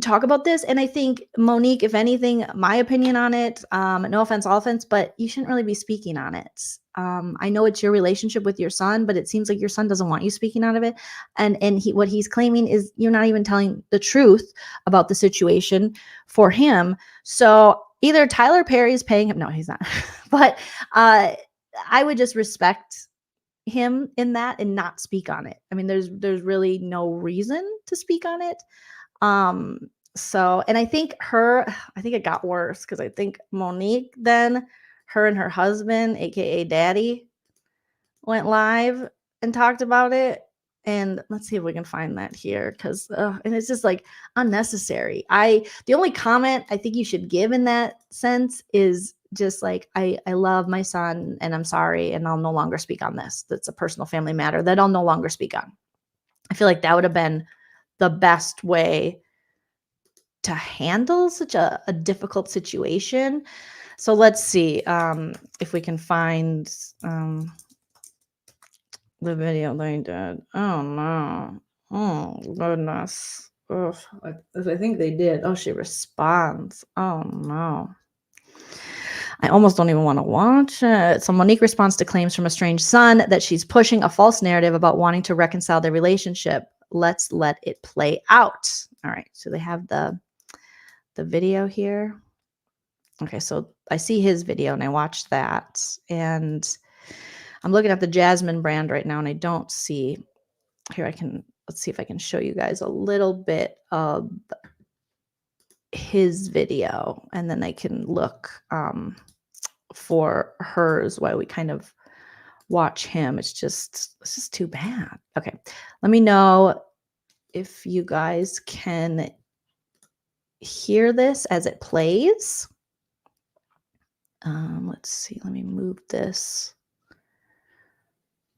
talk about this. And I think, Monique, if anything, my opinion on it, no offense, all offense, but you shouldn't really be speaking on it. I know it's your relationship with your son, but it seems like your son doesn't want you speaking out of it. And what he's claiming is you're not even telling the truth about the situation for him. So either Tyler Perry is paying him. No, he's not. But I would just respect him in that and not speak on it. I mean, there's really no reason to speak on it. And I think it got worse, because I think Monique, then her and her husband, aka Daddy, went live and talked about it. And let's see if we can find that here, because and it's just like unnecessary. The only comment I think you should give in that sense is just like, I love my son and I'm sorry, and I'll no longer speak on this. That's a personal family matter that I'll no longer speak on. I feel like that would have been the best way to handle such a difficult situation. So let's see if we can find the video they did. Oh no. Oh goodness. Ugh. I think they did. Oh, she responds. Oh no. I almost don't even want to watch it. So Monique responds to claims from a estranged son that she's pushing a false narrative about wanting to reconcile their relationship. Let's let it play out. All right. So they have the video here. Okay, so I see his video and I watched that, and I'm looking at the Jasmine brand right now, and I don't see here. Let's see if I can show you guys a little bit of his video, and then I can look for hers while we kind of watch him. It's just too bad. Okay, let me know if you guys can hear this as it plays. Let's see. Let me move this.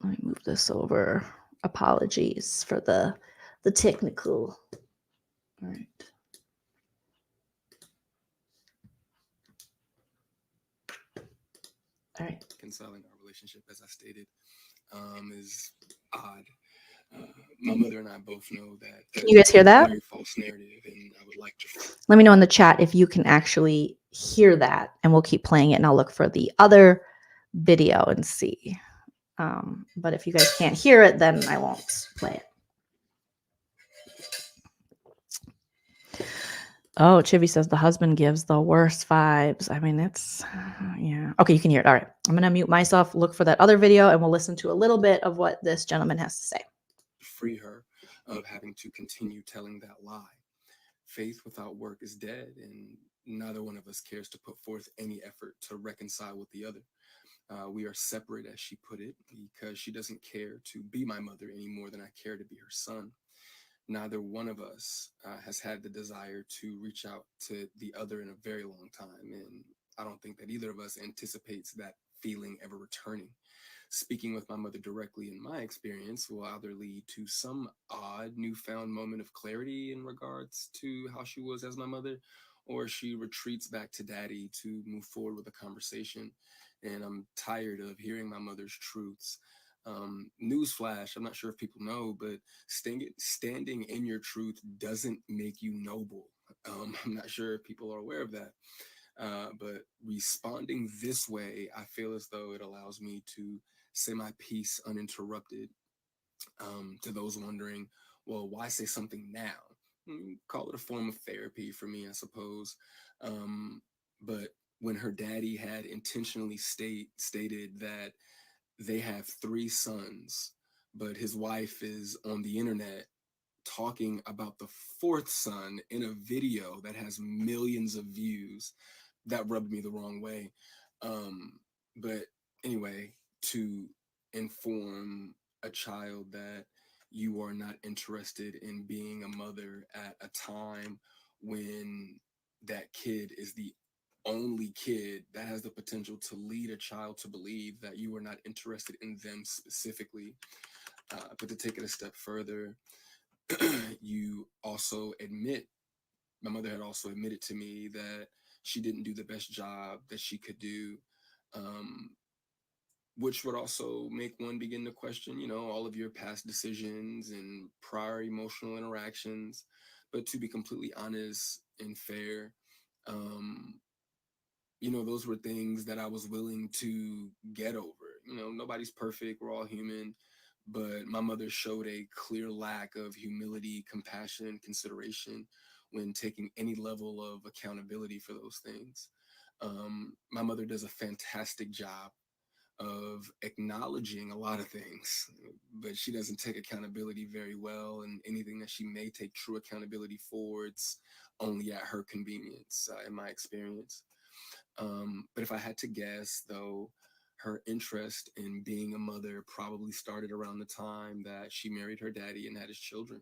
Let me move this over. Apologies for the technical. All right. All right.
Reconciling our relationship, as I stated, is odd. My mother and I both know that.
Can you guys hear that?
Very false narrative, and I would like to.
Let me know in the chat if you can actually hear that, and we'll keep playing it, and I'll look for the other video and see. But if you guys can't hear it, then I won't play it. Oh, Chivy says the husband gives the worst vibes. I mean, it's, yeah. Okay, you can hear it. All right. I'm going to mute myself, look for that other video, and we'll listen to a little bit of what this gentleman has to say.
Free her of having to continue telling that lie. Faith without work is dead, and neither one of us cares to put forth any effort to reconcile with the other. We are separate, as she put it, because she doesn't care to be my mother any more than I care to be her son. Neither one of us has had the desire to reach out to the other in a very long time, and I don't think that either of us anticipates that feeling ever returning. Speaking with my mother directly, in my experience, will either lead to some odd newfound moment of clarity in regards to how she was as my mother, or she retreats back to daddy to move forward with the conversation. And I'm tired of hearing my mother's truths. Newsflash, I'm not sure if people know, but standing in your truth doesn't make you noble. I'm not sure if people are aware of that. But responding this way, I feel as though it allows me to say my piece uninterrupted. To those wondering, well, why say something now? Call it a form of therapy for me, I suppose. But when her daddy had intentionally stated that they have 3 sons, but his wife is on the internet talking about the 4th son in a video that has millions of views, that rubbed me the wrong way. But anyway, to inform a child that you are not interested in being a mother at a time when that kid is the only kid that has the potential to lead a child to believe that you are not interested in them specifically. But to take it a step further, you also admit, my mother had also admitted to me that she didn't do the best job that she could do, which would also make one begin to question, all of your past decisions and prior emotional interactions. But to be completely honest and fair, those were things that I was willing to get over. Nobody's perfect, we're all human. But my mother showed a clear lack of humility, compassion, and consideration when taking any level of accountability for those things. My mother does a fantastic job of acknowledging a lot of things, but she doesn't take accountability very well. And anything that she may take true accountability for, it's only at her convenience, in my experience. But if I had to guess, though, her interest in being a mother probably started around the time that she married her daddy and had his children.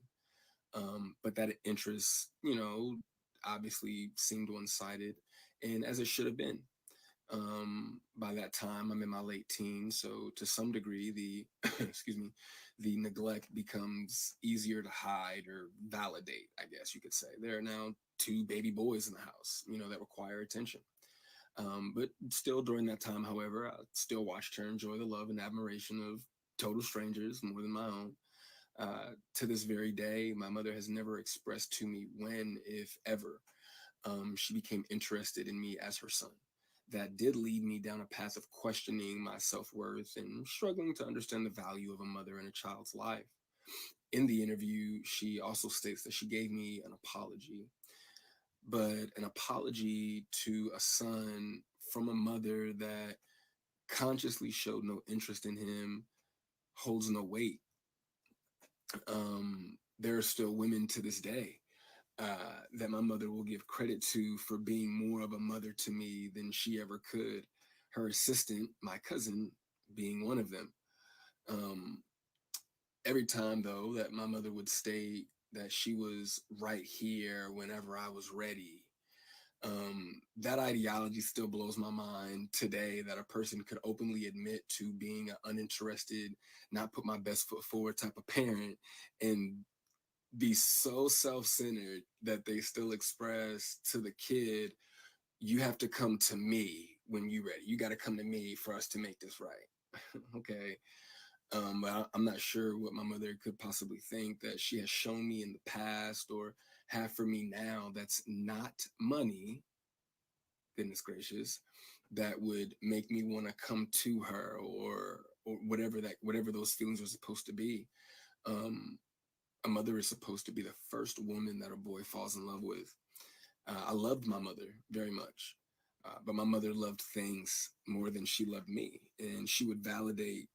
But that interest, obviously seemed one-sided, and as it should have been. By that time, I'm in my late teens, so to some degree, the the neglect becomes easier to hide or validate, I guess you could say. There are now 2 baby boys in the house, that require attention. But still, during that time, however, I still watched her enjoy the love and admiration of total strangers more than my own. To this very day, my mother has never expressed to me when, if ever, she became interested in me as her son. That did lead me down a path of questioning my self-worth and struggling to understand the value of a mother in a child's life. In the interview, she also states that she gave me an apology, but an apology to a son from a mother that consciously showed no interest in him holds no weight. There are still women to this day that my mother will give credit to for being more of a mother to me than she ever could. Her assistant, my cousin, being one of them. Every time, though, that my mother would state that she was right here whenever I was ready, that ideology still blows my mind today, that a person could openly admit to being an uninterested, not put my best foot forward type of parent and be so self-centered that they still express to the kid, you have to come to me when you're ready. You got to come to me for us to make this right. Okay. But I'm not sure what my mother could possibly think that she has shown me in the past or have for me now that's not money, goodness gracious, that would make me want to come to her or whatever those feelings are supposed to be. A mother is supposed to be the first woman that a boy falls in love with. I loved my mother very much, but my mother loved things more than she loved me, and she would validate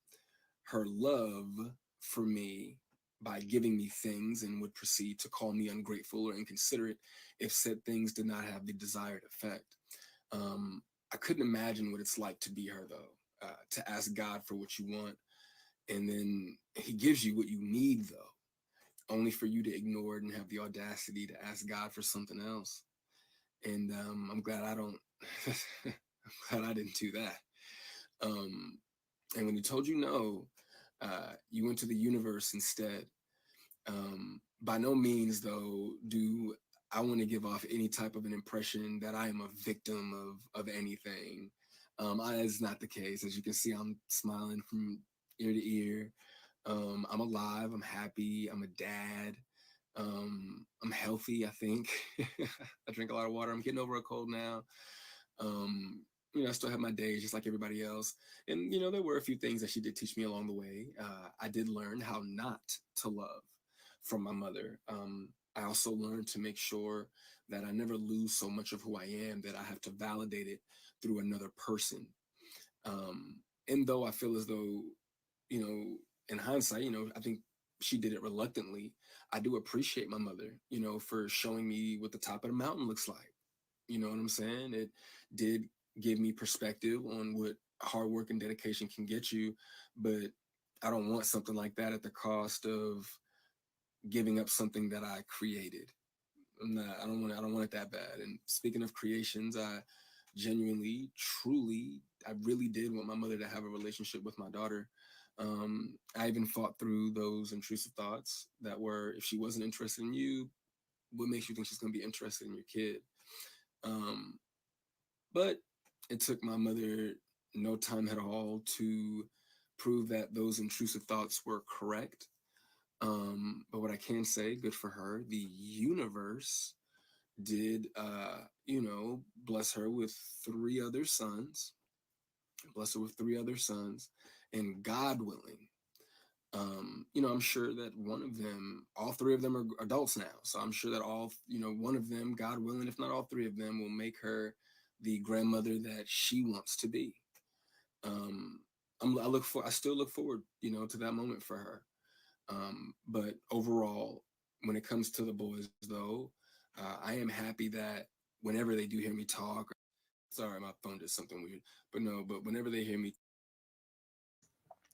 her love for me by giving me things and would proceed to call me ungrateful or inconsiderate if said things did not have the desired effect. I couldn't imagine what it's like to be her, though, to ask God for what you want, and then he gives you what you need, though, only for you to ignore it and have the audacity to ask God for something else. And I'm glad I don't, I'm glad I didn't do that. And when he told you no, you went to the universe instead. By no means, though, do I want to give off any type of an impression that I am a victim of anything. That is not the case. As you can see, I'm smiling from, ear to ear. I'm alive. I'm happy. I'm a dad. I'm healthy, I think. I drink a lot of water. I'm getting over a cold now. I still have my days just like everybody else. And, there were a few things that she did teach me along the way. I did learn how not to love from my mother. I also learned to make sure that I never lose so much of who I am that I have to validate it through another person. And though I feel as though, in hindsight, I think she did it reluctantly. I do appreciate my mother, for showing me what the top of the mountain looks like. You know what I'm saying? It did give me perspective on what hard work and dedication can get you, but I don't want something like that at the cost of giving up something that I created. I don't want it that bad. And speaking of creations, I genuinely, truly, I really did want my mother to have a relationship with my daughter. I even fought through those intrusive thoughts that were, if she wasn't interested in you, what makes you think she's going to be interested in your kid? But it took my mother no time at all to prove that those intrusive thoughts were correct. But what I can say, good for her, the universe did, bless her with three other sons, and God willing, I'm sure that all three of them are adults now. So I'm sure that one of them, God willing, if not all three of them, will make her the grandmother that she wants to be. I still look forward, to that moment for her. But overall, when it comes to the boys, though, I am happy that whenever they do hear me talk, sorry, my phone did something weird, but whenever they hear me.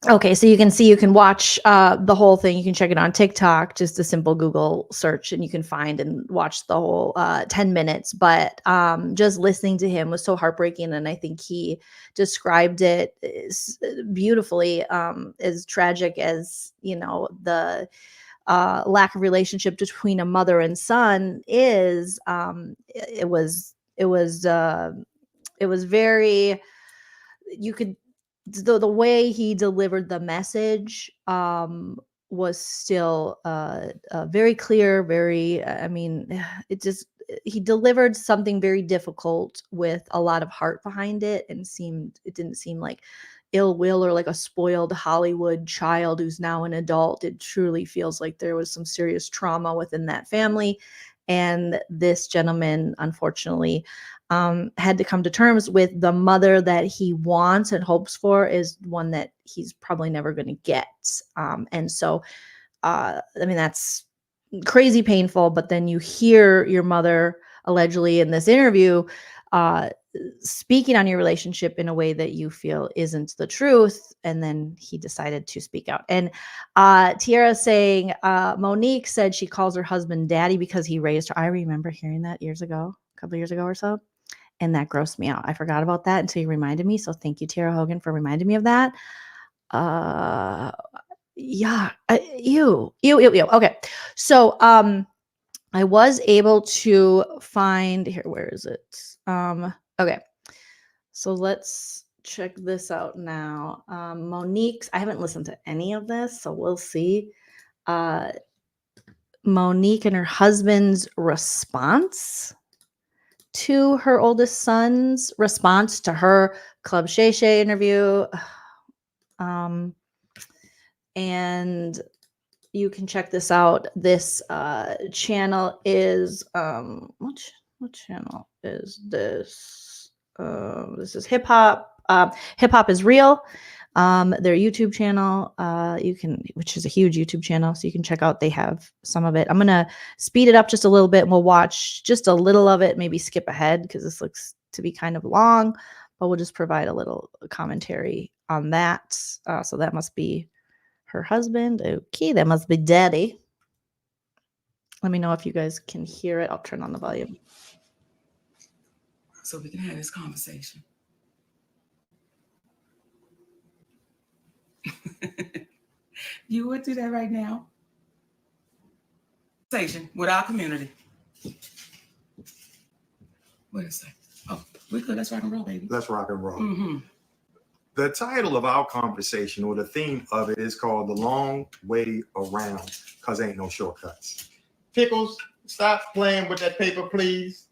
Okay, so you can watch the whole thing. You can check it on TikTok, just a simple Google search, and you can find and watch the whole 10 minutes. But just listening to him was so heartbreaking, and I think he described it beautifully, as tragic as, the lack of relationship between a mother and son is. It was very, you could, the way he delivered the message was still very clear, very, it just, he delivered something very difficult with a lot of heart behind it, and it didn't seem like ill will or like a spoiled Hollywood child who's now an adult. It truly feels like there was some serious trauma within that family, and this gentleman, unfortunately, had to come to terms with the mother that he wants and hopes for is one that he's probably never going to get. And so, that's crazy painful. But then you hear your mother allegedly in this interview speaking on your relationship in a way that you feel isn't the truth. And then he decided to speak out. And Tiara saying, Monique said she calls her husband daddy because he raised her. I remember hearing that a couple years ago or so. And that grossed me out. I forgot about that until you reminded me. So thank you, Tara Hogan, for reminding me of that. Yeah. Ew. Okay. So I was able to find here. Where is it? Okay. So let's check this out now. Monique's, I haven't listened to any of this, so we'll see. Monique and her husband's response to her oldest son's response to her Club Shay Shay interview. And you can check this out. This channel is what channel is this? This is Hip Hop. Hip Hop is Real. Their YouTube channel, which is a huge YouTube channel, so you can check out. They have some of it. I'm gonna speed it up just a little bit, and we'll watch just a little of it. Maybe skip ahead because this looks to be kind of long, but we'll just provide a little commentary on that. So that must be her husband. Okay, that must be daddy. Let me know if you guys can hear it. I'll turn on the volume
so we can have this conversation. You would do that right now? Conversation with our community. What is that? Oh, we could. Let's rock and roll, baby.
Let's rock and roll.
Mm-hmm.
The title of our conversation, or the theme of it, is called The Long Way Around, because ain't no shortcuts. Pickles, stop playing with that paper, please.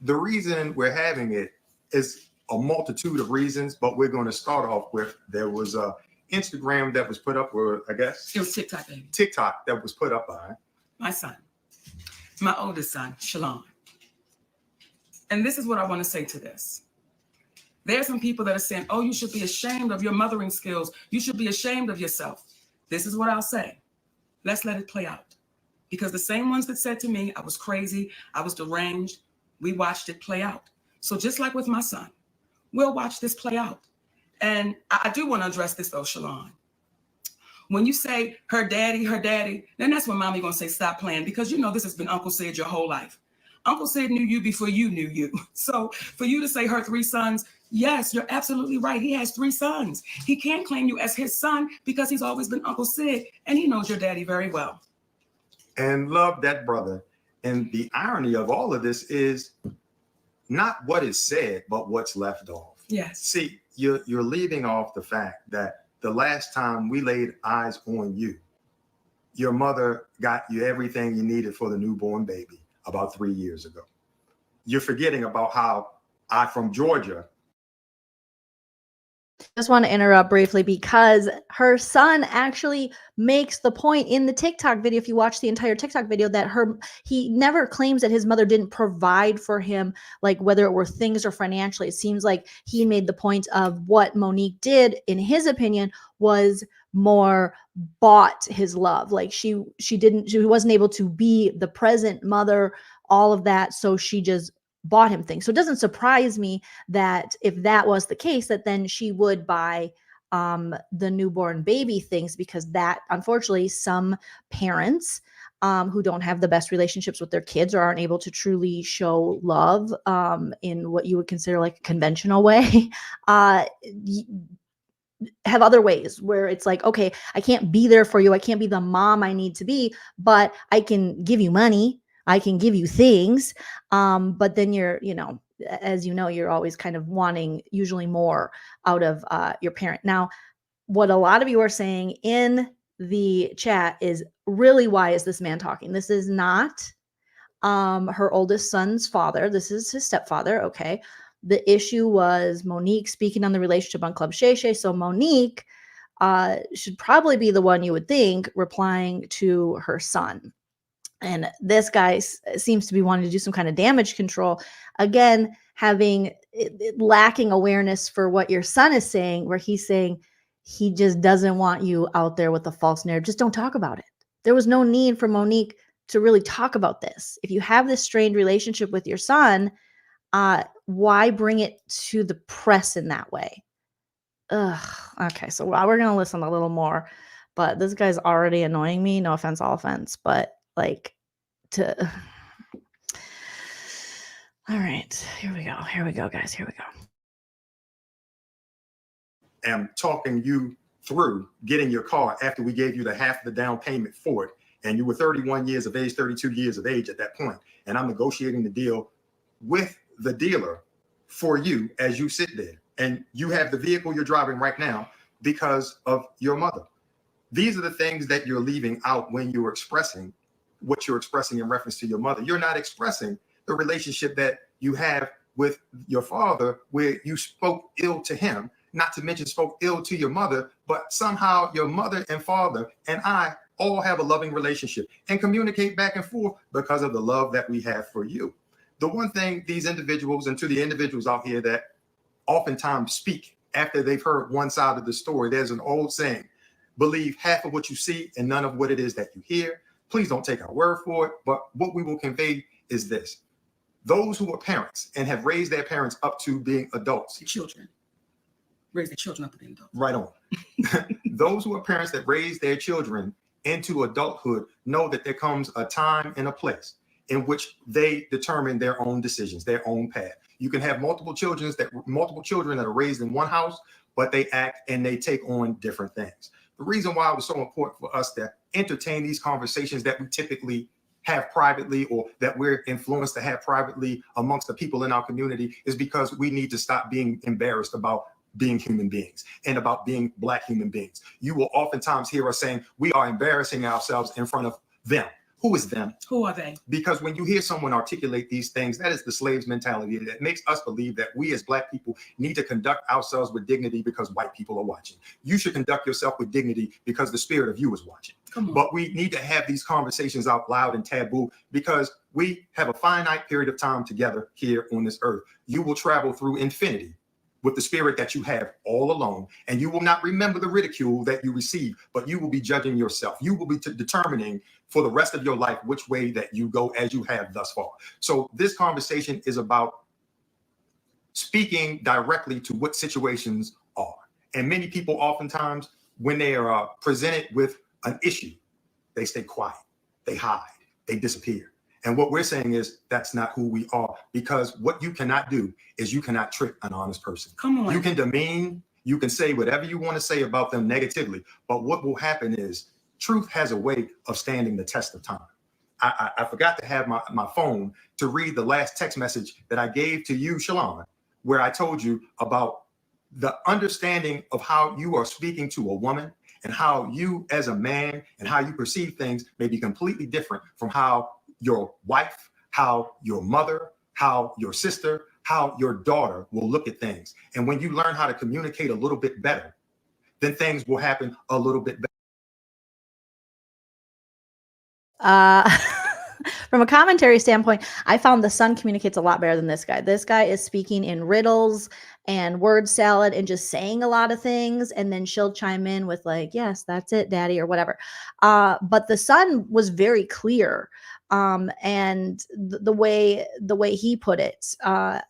The reason we're having it is a multitude of reasons, but we're going to start off with, there was a Instagram that was put up, or I guess
It was TikTok, baby.
TikTok that was put up by
My son, my oldest son, Shalon. And this is what I want to say to this. There are some people that are saying, oh, you should be ashamed of your mothering skills. You should be ashamed of yourself. This is what I'll say. Let's let it play out. Because the same ones that said to me, I was crazy, I was deranged, we watched it play out. So just like with my son, we'll watch this play out. And I do want to address this though, Shalon. When you say her daddy, then that's when mommy gonna say stop playing, because you know this has been Uncle Sid your whole life. Uncle Sid knew you before you knew you. So for you to say her 3 sons, yes, you're absolutely right. He has 3 sons. He can't claim you as his son because he's always been Uncle Sid, and he knows your daddy very well.
and love that brother. And the irony of all of this is not what is said, but what's left off.
Yes.
See, you're leaving off the fact that the last time we laid eyes on you, your mother got you everything you needed for the newborn baby about 3 years ago. You're forgetting about how I, from Georgia,
Just want to interrupt briefly because her son actually makes the point in the TikTok video. If you watch the entire TikTok video, that he never claims that his mother didn't provide for him, like whether it were things or financially. It seems like he made the point of what Monique did, in his opinion, was more bought his love. Like she wasn't able to be the present mother, all of that. So she just bought him things. So it doesn't surprise me that if that was the case, that then she would buy the newborn baby things, because that, unfortunately, some parents who don't have the best relationships with their kids or aren't able to truly show love in what you would consider like a conventional way, have other ways where it's like, okay, I can't be there for you. I can't be the mom I need to be, but I can give you money. I can give you things. But then you're, as you know, you're always kind of wanting usually more out of your parent. Now, what a lot of you are saying in the chat is, really, why is this man talking? This is not her oldest son's father. This is his stepfather. Okay. The issue was Monique speaking on the relationship on Club Shay Shay. So Monique should probably be the one, you would think, replying to her son. And this guy seems to be wanting to do some kind of damage control. Again, lacking awareness for what your son is saying, where he's saying he just doesn't want you out there with a false narrative. Just don't talk about it. There was no need for Monique to really talk about this. If you have this strained relationship with your son, why bring it to the press in that way? Ugh. Okay, so we're going to listen a little more. But this guy's already annoying me. No offense, all offense. But all right, here we go, guys, here we go.
am talking you through getting your car after we gave you the half of the down payment for it. And you were 31 years of age, 32 years of age at that point. And I'm negotiating the deal with the dealer for you as you sit there. And you have the vehicle you're driving right now because of your mother. These are the things that you're leaving out when you're expressing what you're expressing in reference to your mother. You're not expressing the relationship that you have with your father, where you spoke ill to him, not to mention spoke ill to your mother, but somehow your mother and father and I all have a loving relationship and communicate back and forth because of the love that we have for you. The one thing these individuals, and to the individuals out here that oftentimes speak after they've heard one side of the story, there's an old saying, believe half of what you see and none of what it is that you hear. Please don't take our word for it, but what we will convey is this. Those who are parents and have raised their parents up to being adults.
Children. Raise their children up to being adults.
Right on. Those who are parents that raise their children into adulthood know that there comes a time and a place in which they determine their own decisions, their own path. You can have multiple children that are raised in one house, but they act and they take on different things. The reason why it was so important for us to entertain these conversations that we typically have privately, or that we're influenced to have privately amongst the people in our community, is because we need to stop being embarrassed about being human beings and about being Black human beings. You will oftentimes hear us saying we are embarrassing ourselves in front of them. Who is them?
Who are they?
Because when you hear someone articulate these things, that is the slave's mentality that makes us believe that we as Black people need to conduct ourselves with dignity because white people are watching. You should conduct yourself with dignity because the spirit of you is watching. But we need to have these conversations out loud and taboo because we have a finite period of time together here on this earth. You will travel through infinity with the spirit that you have all alone, and you will not remember the ridicule that you receive, but you will be judging yourself. You will be determining for the rest of your life which way that you go as you have thus far. So this conversation is about speaking directly to what situations are. And many people oftentimes, when they are presented with an issue, they stay quiet, they hide, they disappear. And what we're saying is that's not who we are, because what you cannot do is you cannot trick an honest person.
Come on.
You can demean, you can say whatever you want to say about them negatively, but what will happen is truth has a way of standing the test of time. I forgot to have my phone to read the last text message that I gave to you, Shalon, where I told you about the understanding of how you are speaking to a woman and how you as a man and how you perceive things may be completely different from how your wife, how your mother, how your sister, how your daughter will look at things. And when you learn how to communicate a little bit better, then things will happen a little bit better.
From a commentary standpoint, I found the son communicates a lot better than this guy. This guy is speaking in riddles and word salad and just saying a lot of things, and then she'll chime in with like, yes, that's it, daddy, or whatever. But the son was very clear, and the way he put it. But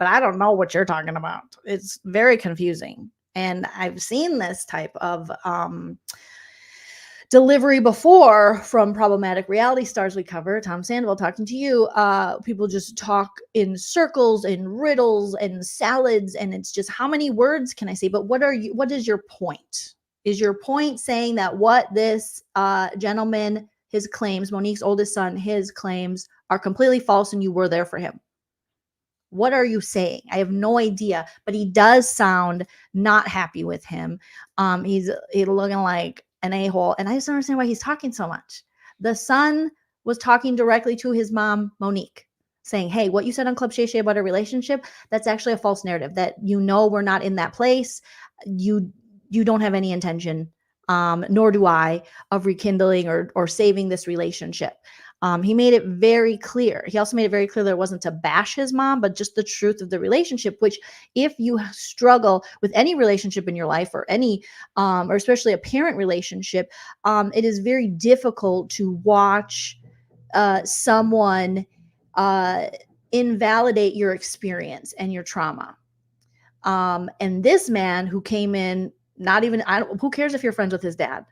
I don't know what you're talking about. It's very confusing, and I've seen this type of delivery before from problematic reality stars we cover. Tom Sandoval talking to you. People just talk in circles and riddles and salads, and it's just, how many words can I say? But what is your point? Is your point saying that what this gentleman, his claims, Monique's oldest son, his claims are completely false and you were there for him? What are you saying? I have no idea, but he does sound not happy with him. He's looking like an a-hole, and I just don't understand why he's talking so much. The son was talking directly to his mom, Monique, saying, hey, what you said on Club Shay Shay about a relationship, that's actually a false narrative, that we're not in that place. You don't have any intention, nor do I, of rekindling or saving this relationship. He made it very clear. He also made it very clear that it wasn't to bash his mom, but just the truth of the relationship, which if you struggle with any relationship in your life or any, or especially a parent relationship, it is very difficult to watch someone invalidate your experience and your trauma. And this man who came in, who cares if you're friends with his dad?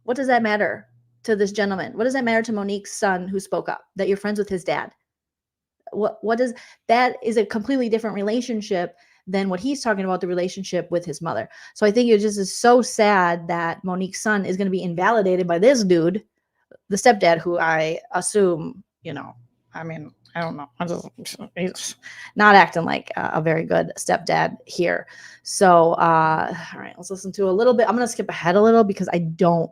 What does that matter to this gentleman? What does that matter to Monique's son who spoke up, that you're friends with his dad? What does that is a completely different relationship than what he's talking about, the relationship with his mother. So I think it just is so sad that Monique's son is going to be invalidated by this dude, the stepdad, who I assume, I don't know. He's not acting like a very good stepdad here. So, all right, let's listen to a little bit. I'm going to skip ahead a little because I don't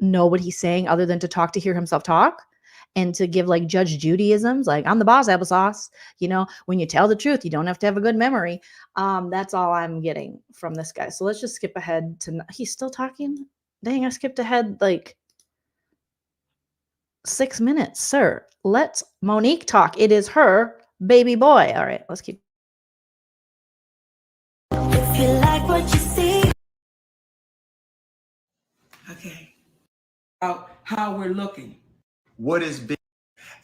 know what he's saying other than to hear himself talk and to give like Judge Judyisms, like, I'm the boss, applesauce. When you tell the truth, you don't have to have a good memory. That's all I'm getting from this guy. So let's just skip ahead to, he's still talking. Dang, I skipped ahead like 6 minutes, sir. Let Monique talk. It is her baby boy. All right, let's keep.
If you like what you see.
Okay. How we're looking.
What is big,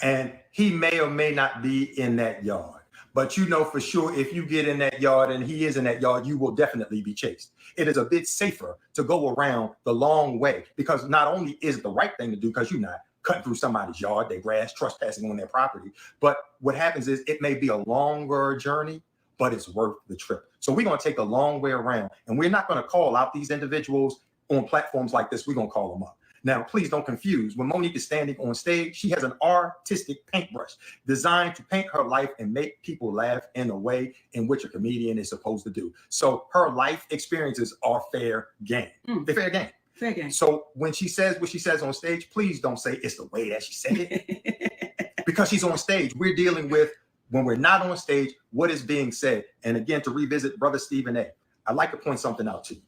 and he may or may not be in that yard, but for sure if you get in that yard and he is in that yard, you will definitely be chased. It is a bit safer to go around the long way, because not only is it the right thing to do because you're not cutting through somebody's yard, their grass, trespassing on their property, but what happens is it may be a longer journey, but it's worth the trip. So we're going to take a long way around, and we're not going to call out these individuals on platforms like this. We're going to call them up. Now, please don't confuse. When Monique is standing on stage, she has an artistic paintbrush designed to paint her life and make people laugh in a way in which a comedian is supposed to do. So her life experiences are fair game. They're fair game.
Fair game.
So when she says what she says on stage, please don't say it's the way that she said it. Because she's on stage. We're dealing with, when we're not on stage, what is being said. And again, to revisit Brother Stephen A., I'd like to point something out to you.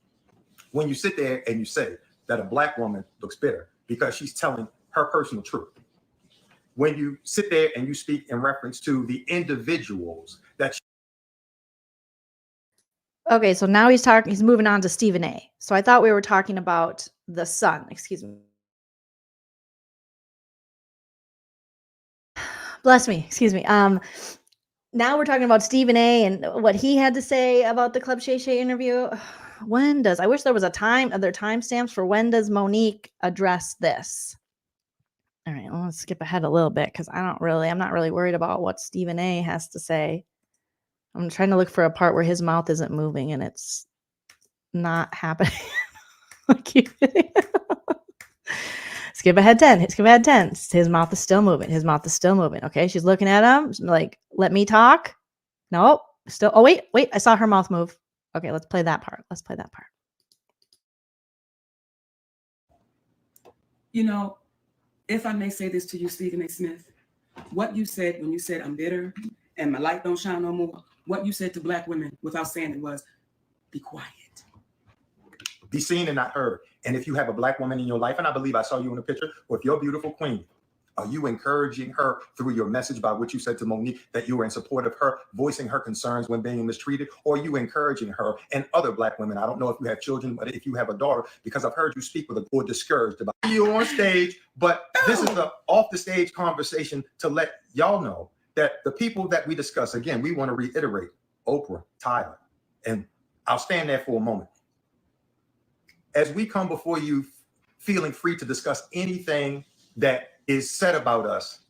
When you sit there and you say that a Black woman looks bitter because she's telling her personal truth, when you sit there and you speak in reference to the individuals that
Okay, so now he's moving on to Stephen A. So I thought we were talking about the son. Excuse me. Bless me. Excuse me. Now we're talking about Stephen A. and what he had to say about the Club Shay Shay interview. I wish there was other timestamps for when does Monique address this? All right, well, let's skip ahead a little bit because I'm not really worried about what Stephen A. has to say. I'm trying to look for a part where his mouth isn't moving and it's not happening. Skip ahead 10. Skip ahead 10. His mouth is still moving. Okay, she's looking at him. Like, let me talk. Nope. Still. Oh, wait. I saw her mouth move. Okay, let's play that part.
You know, if I may say this to you, Stephen A. Smith, what you said when you said I'm bitter and my light don't shine no more, what you said to Black women without saying it was, be quiet.
be seen and not heard. And if you have a Black woman in your life, and I believe I saw you in the picture, or if you're a beautiful queen, are you encouraging her through your message by what you said to Monique, that you were in support of her, voicing her concerns when being mistreated? Or are you encouraging her and other Black women? I don't know if you have children, but if you have a daughter, because I've heard you speak with or discouraged about you on stage. But this is the off the stage conversation to let y'all know that the people that we discuss, again, we want to reiterate Oprah, Tyler, and I'll stand there for a moment. As we come before you feeling free to discuss anything that is said about us,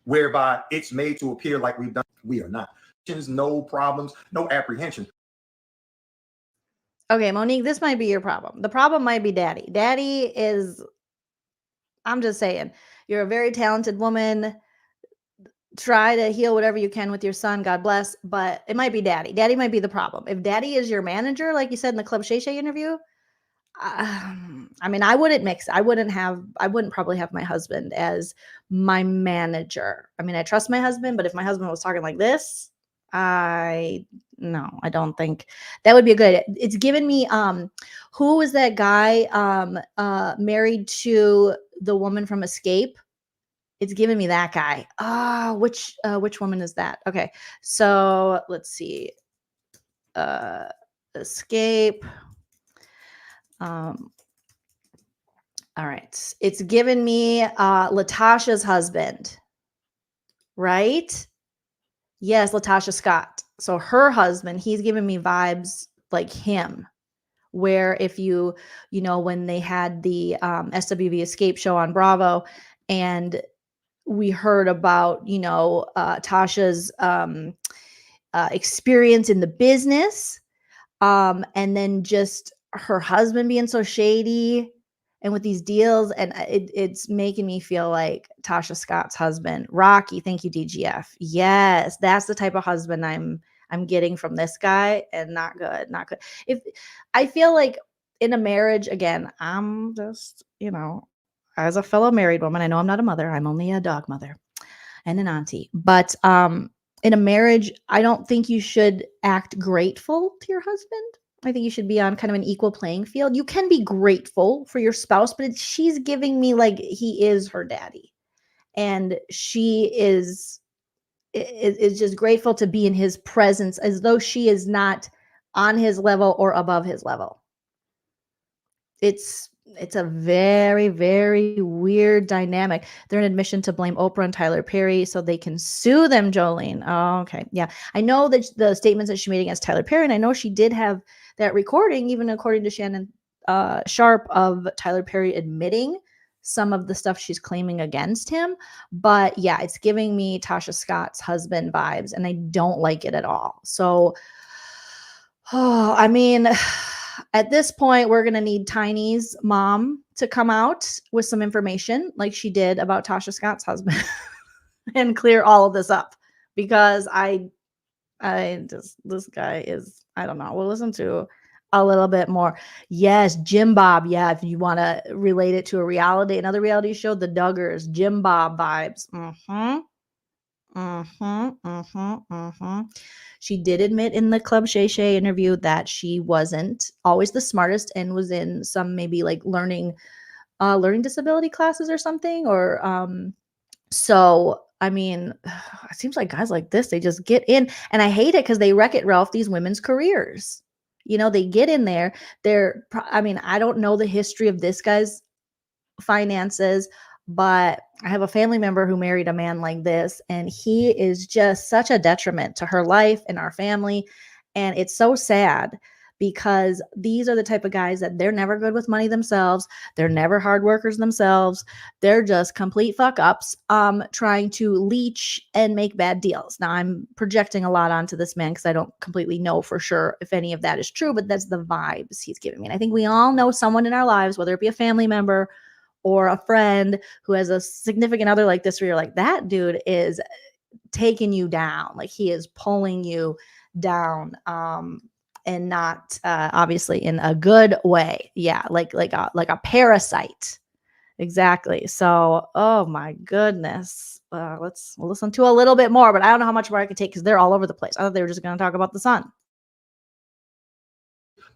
whereby it's made to appear like we've done, we are not. No problems, no apprehension.
Okay, Monique, this might be your problem. The problem might be Daddy. Daddy is, I'm just saying, you're a very talented woman. Try to heal whatever you can with your son. God bless. But it might be Daddy. Daddy might be the problem. If Daddy is your manager, like you said in the Club Shay Shay interview, I mean, I wouldn't mix. I wouldn't probably have my husband as my manager. I mean, I trust my husband, but if my husband was talking like this, I don't think that would be a good idea. It's given me, who was that guy, married to the woman from Escape? It's given me that guy. Which woman is that? Okay. So let's see. Escape. All right. It's given me Latasha's husband, right? Yes, Latasha Scott. So her husband, he's giving me vibes like him, where if you know, when they had the SWV Escape show on Bravo, and we heard about, you know, Tasha's experience in the business, and then just her husband being so shady and with these deals, and it's making me feel like Tasha Scott's husband, Rocky. Thank you, DGF. Yes, that's the type of husband I'm getting from this guy, and not good. If I feel like in a marriage, again, I'm just, you know, as a fellow married woman, I know I'm not a mother. I'm only a dog mother and an auntie. But in a marriage, I don't think you should act grateful to your husband. I think you should be on kind of an equal playing field. You can be grateful for your spouse, but she's giving me like he is her daddy. And she is just grateful to be in his presence, as though she is not on his level or above his level. It's a very, very weird dynamic. They're an admission to blame Oprah and Tyler Perry so they can sue them, Joleen. Oh, okay. Yeah. I know that the statements that she made against Tyler Perry, and I know she did have that recording, even according to Shannon Sharp, of Tyler Perry admitting some of the stuff she's claiming against him. But yeah, it's giving me Tasha Scott's husband vibes, and I don't like it at all. So, I mean, at this point, we're going to need Tiny's mom to come out with some information like she did about Tasha Scott's husband and clear all of this up, because this guy is, I don't know. We'll listen to a little bit more. Yes, Jim Bob. Yeah, if you want to relate it to another reality show, The Duggars, Jim Bob vibes. She did admit in the Club Shay Shay interview that she wasn't always the smartest and was in some maybe like learning disability classes or something, or so I mean, it seems like guys like this, they just get in, and I hate it because they wreck it, Ralph, these women's careers. They get in there. I mean, I don't know the history of this guy's finances, but I have a family member who married a man like this, and he is just such a detriment to her life and our family. And it's so sad, because these are the type of guys that they're never good with money themselves. They're never hard workers themselves. They're just complete fuck ups, trying to leech and make bad deals. Now, I'm projecting a lot onto this man because I don't completely know for sure if any of that is true, but that's the vibes he's giving me. And I think we all know someone in our lives, whether it be a family member or a friend who has a significant other like this, where you're like, that dude is taking you down. Like, he is pulling you down. And not obviously in a good way. Yeah, like a parasite. Exactly. So, oh my goodness. We'll listen to a little bit more, but I don't know how much more I could take because they're all over the place. I thought they were just going to talk about the sun.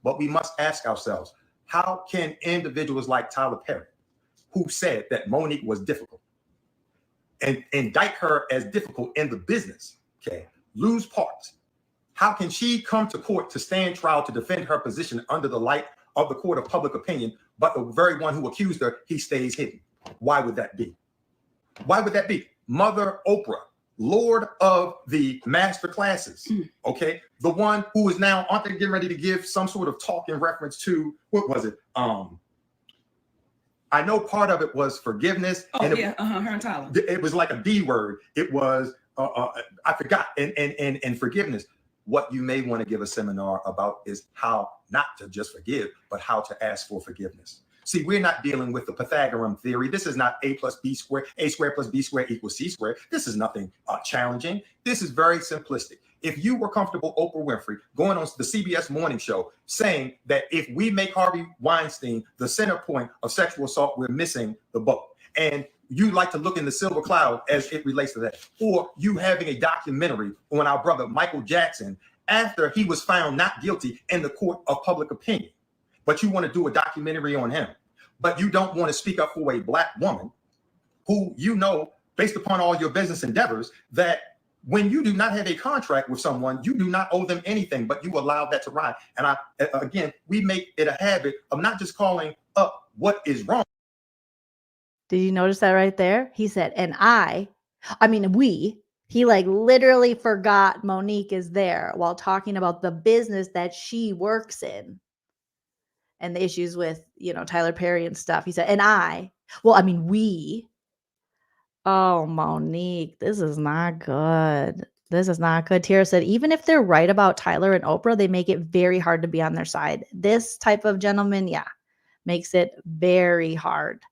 But we must ask ourselves, how can individuals like Tyler Perry, who said that Monique was difficult, and indict her as difficult in the business, okay, lose parts? How can she come to court to stand trial to defend her position under the light of the court of public opinion, but the very one who accused her, he stays hidden? Why would that be? Why would that be? Mother Oprah, Lord of the master classes, okay? The one who is now, aren't they getting ready to give some sort of talk in reference to, what was it? I know part of it was forgiveness.
Oh, and yeah, her and Tyler.
It was like a D word. It was, I forgot, and forgiveness. What you may want to give a seminar about is how not to just forgive, but how to ask for forgiveness. See, we're not dealing with the Pythagorean theory. This is not A plus B squared, A squared plus B squared equals C squared. This is nothing challenging. This is very simplistic. If you were comfortable, Oprah Winfrey, going on the CBS morning show, saying that if we make Harvey Weinstein the center point of sexual assault, we're missing the boat. And you like to look in the silver cloud as it relates to that. Or you having a documentary on our brother Michael Jackson after he was found not guilty in the court of public opinion. But you want to do a documentary on him. But you don't want to speak up for a Black woman who, you know, based upon all your business endeavors, that when you do not have a contract with someone, you do not owe them anything, but you allow that to ride. And again, we make it a habit of not just calling up what is wrong.
Did you notice that right there? He said, and he like literally forgot Monique is there while talking about the business that she works in and the issues with, Tyler Perry and stuff. He said, we. Oh, Monique, this is not good. This is not good. Tara said, even if they're right about Tyler and Oprah, they make it very hard to be on their side. This type of gentleman, makes it very hard.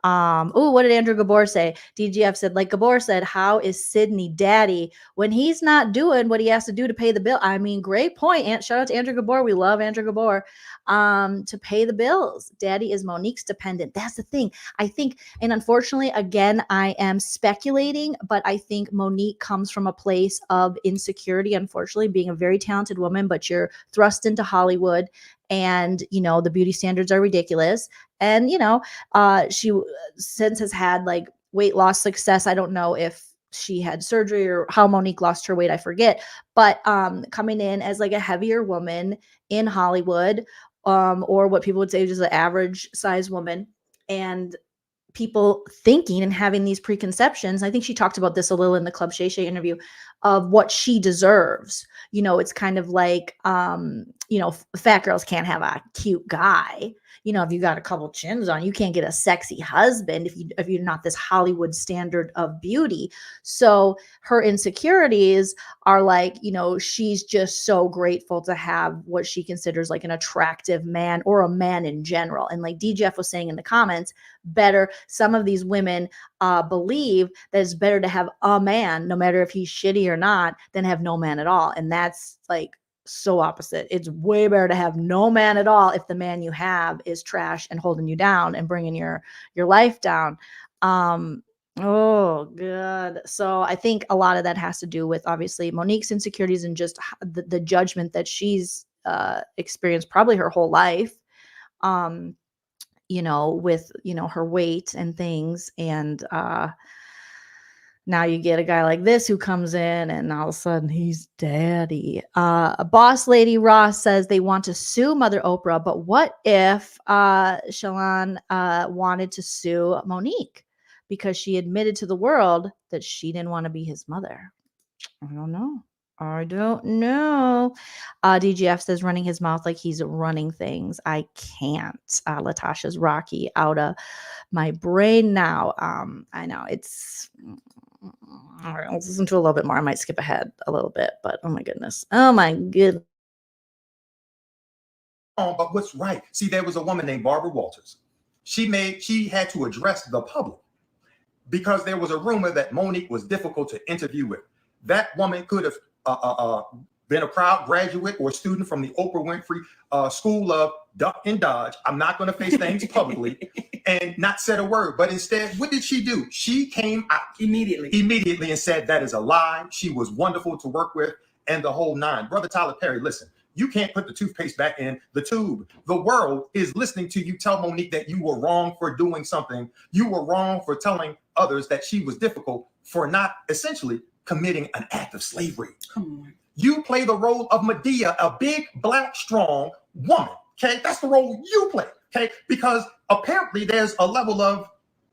What did Andrew Gabor say? DGF said, like Gabor said, how is Sydney daddy when he's not doing what he has to do to pay the bill? I mean, great point. Shout out to Andrew Gabor. We love Andrew Gabor. To pay the bills. Daddy is Monique's dependent. That's the thing. I think, and unfortunately, again, I am speculating, but I think Monique comes from a place of insecurity, unfortunately, being a very talented woman, but you're thrust into Hollywood and, the beauty standards are ridiculous. And, she since has had like weight loss success. I don't know if she had surgery or how Monique lost her weight. I forget, but coming in as like a heavier woman in Hollywood, or what people would say is just an average size woman, and people thinking and having these preconceptions. I think she talked about this a little in the Club Shay Shay interview of what she deserves. It's kind of like fat girls can't have a cute guy. If you got a couple chins on, you can't get a sexy husband if you're not this Hollywood standard of beauty. So her insecurities are like, she's just so grateful to have what she considers like an attractive man or a man in general. And like DJF was saying in the comments, some of these women believe that it's better to have a man, no matter if he's shitty or not, than have no man at all. And that's like so opposite. It's way better to have no man at all if the man you have is trash and holding you down and bringing your life down. Oh god. So I think a lot of that has to do with obviously Monique's insecurities and just the judgment that she's experienced probably her whole life, with her weight and things. And now you get a guy like this who comes in and all of a sudden he's daddy. Boss Lady Ross says they want to sue Mother Oprah, but what if Shalon wanted to sue Monique because she admitted to the world that she didn't want to be his mother? I don't know. DGF says running his mouth like he's running things. I can't. Latasha's Rocky out of my brain now. I know it's... All right, let's listen to a little bit more. I might skip ahead a little bit, but oh my goodness.
But what's right? See, there was a woman named Barbara Walters. She had to address the public because there was a rumor that Monique was difficult to interview with. That woman could have been a proud graduate or student from the Oprah Winfrey School of Duck and Dodge. I'm not going to face things publicly and not said a word. But instead, what did she do? She came out immediately and said that is a lie. She was wonderful to work with and the whole nine. Brother Tyler Perry, listen, you can't put the toothpaste back in the tube. The world is listening to you tell Monique that you were wrong for doing something. You were wrong for telling others that she was difficult for not essentially committing an act of slavery. Come on. You play the role of Medea, a big, black, strong woman. Okay, that's the role you play. Okay, because apparently there's a level of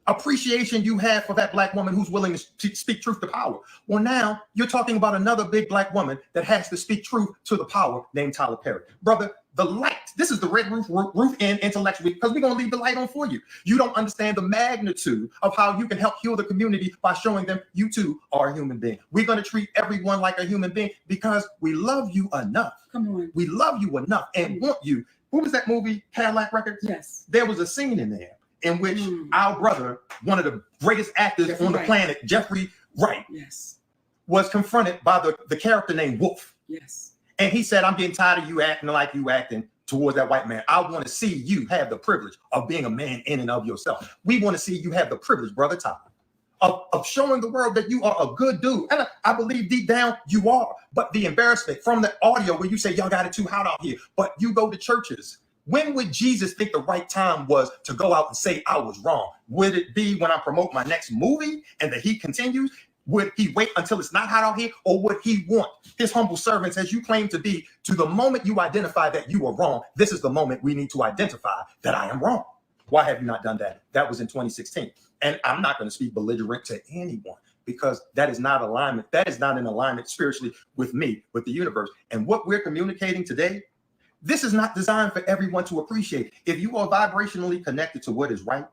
appreciation you have for that black woman who's willing to speak truth to power. Well, now you're talking about another big black woman that has to speak truth to the power named Tyler Perry. Brother, the light, this is the red roof in intellectually, because we're going to leave the light on for you. You don't understand the magnitude of how you can help heal the community by showing them you too are a human being. We're going to treat everyone like a human being because we love you enough. Come on. We love you enough and want you. What was that movie, Cadillac Records? Yes. There was a scene in there in which our brother, one of the greatest actors on the planet, Jeffrey Wright, was confronted by the character named Wolf. Yes. And he said, I'm getting tired of you acting like you acting towards that white man. I want to see you have the privilege of being a man in and of yourself. We want to see you have the privilege, Brother Tyler, of showing the world that you are a good dude. And I believe deep down you are. But the embarrassment from the audio where you say, y'all got it too hot out here, but you go to churches. When would Jesus think the right time was to go out and say I was wrong? Would it be when I promote my next movie and the heat continues? Would he wait until it's not hot out here? Or would he want his humble servants, as you claim to be, to the moment you identify that you are wrong, this is the moment we need to identify that I am wrong? Why have you not done that? That was in 2016. And I'm not going to speak belligerent to anyone because that is not alignment. That is not in alignment spiritually with me, with the universe. And what we're communicating today, this is not designed for everyone to appreciate. If you are vibrationally connected to what is right,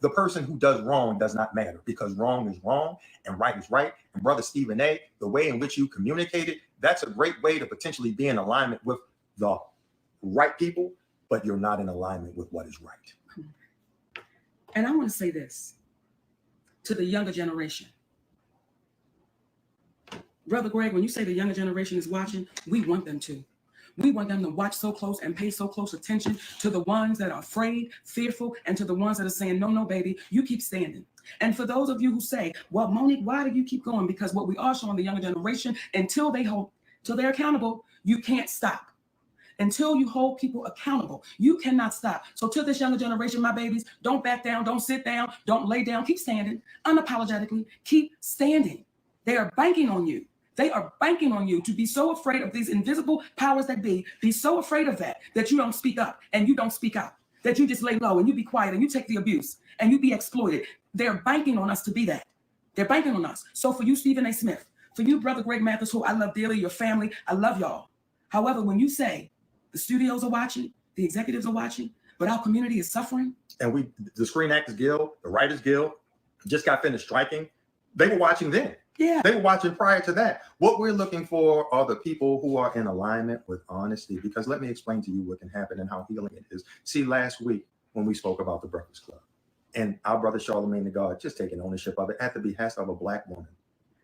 the person who does wrong does not matter because wrong is wrong and right is right. And Brother Stephen A., the way in which you communicated, that's a great way to potentially be in alignment with the right people, but you're not in alignment with what is right.
And I want to say this to the younger generation. Brother Greg, when you say the younger generation is watching, we want them to. We want them to watch so close and pay so close attention to the ones that are afraid, fearful, and to the ones that are saying, no, no, baby, you keep standing. And for those of you who say, well, Monique, why do you keep going? Because what we are showing the younger generation, until they're accountable, you can't stop. Until you hold people accountable, you cannot stop. So to this younger generation, my babies, don't back down, don't sit down, don't lay down, keep standing, unapologetically, keep standing. They are banking on you. They are banking on you to be so afraid of these invisible powers that be so afraid of that you don't speak up and you don't speak out, that you just lay low and you be quiet and you take the abuse and you be exploited. They're banking on us to be that. They're banking on us. So for you, Stephen A. Smith, for you, Brother Greg Mathis, who I love dearly, your family, I love y'all. However, when you say The studios are watching, the executives are watching, but our community is suffering.
And the Screen Actors Guild, the Writers Guild, just got finished striking. They were watching then.
Yeah.
They were watching prior to that. What we're looking for are the people who are in alignment with honesty, because let me explain to you what can happen and how healing it is. See, last week when we spoke about the Breakfast Club and our brother Charlamagne the God just taking ownership of it at the behest of a Black woman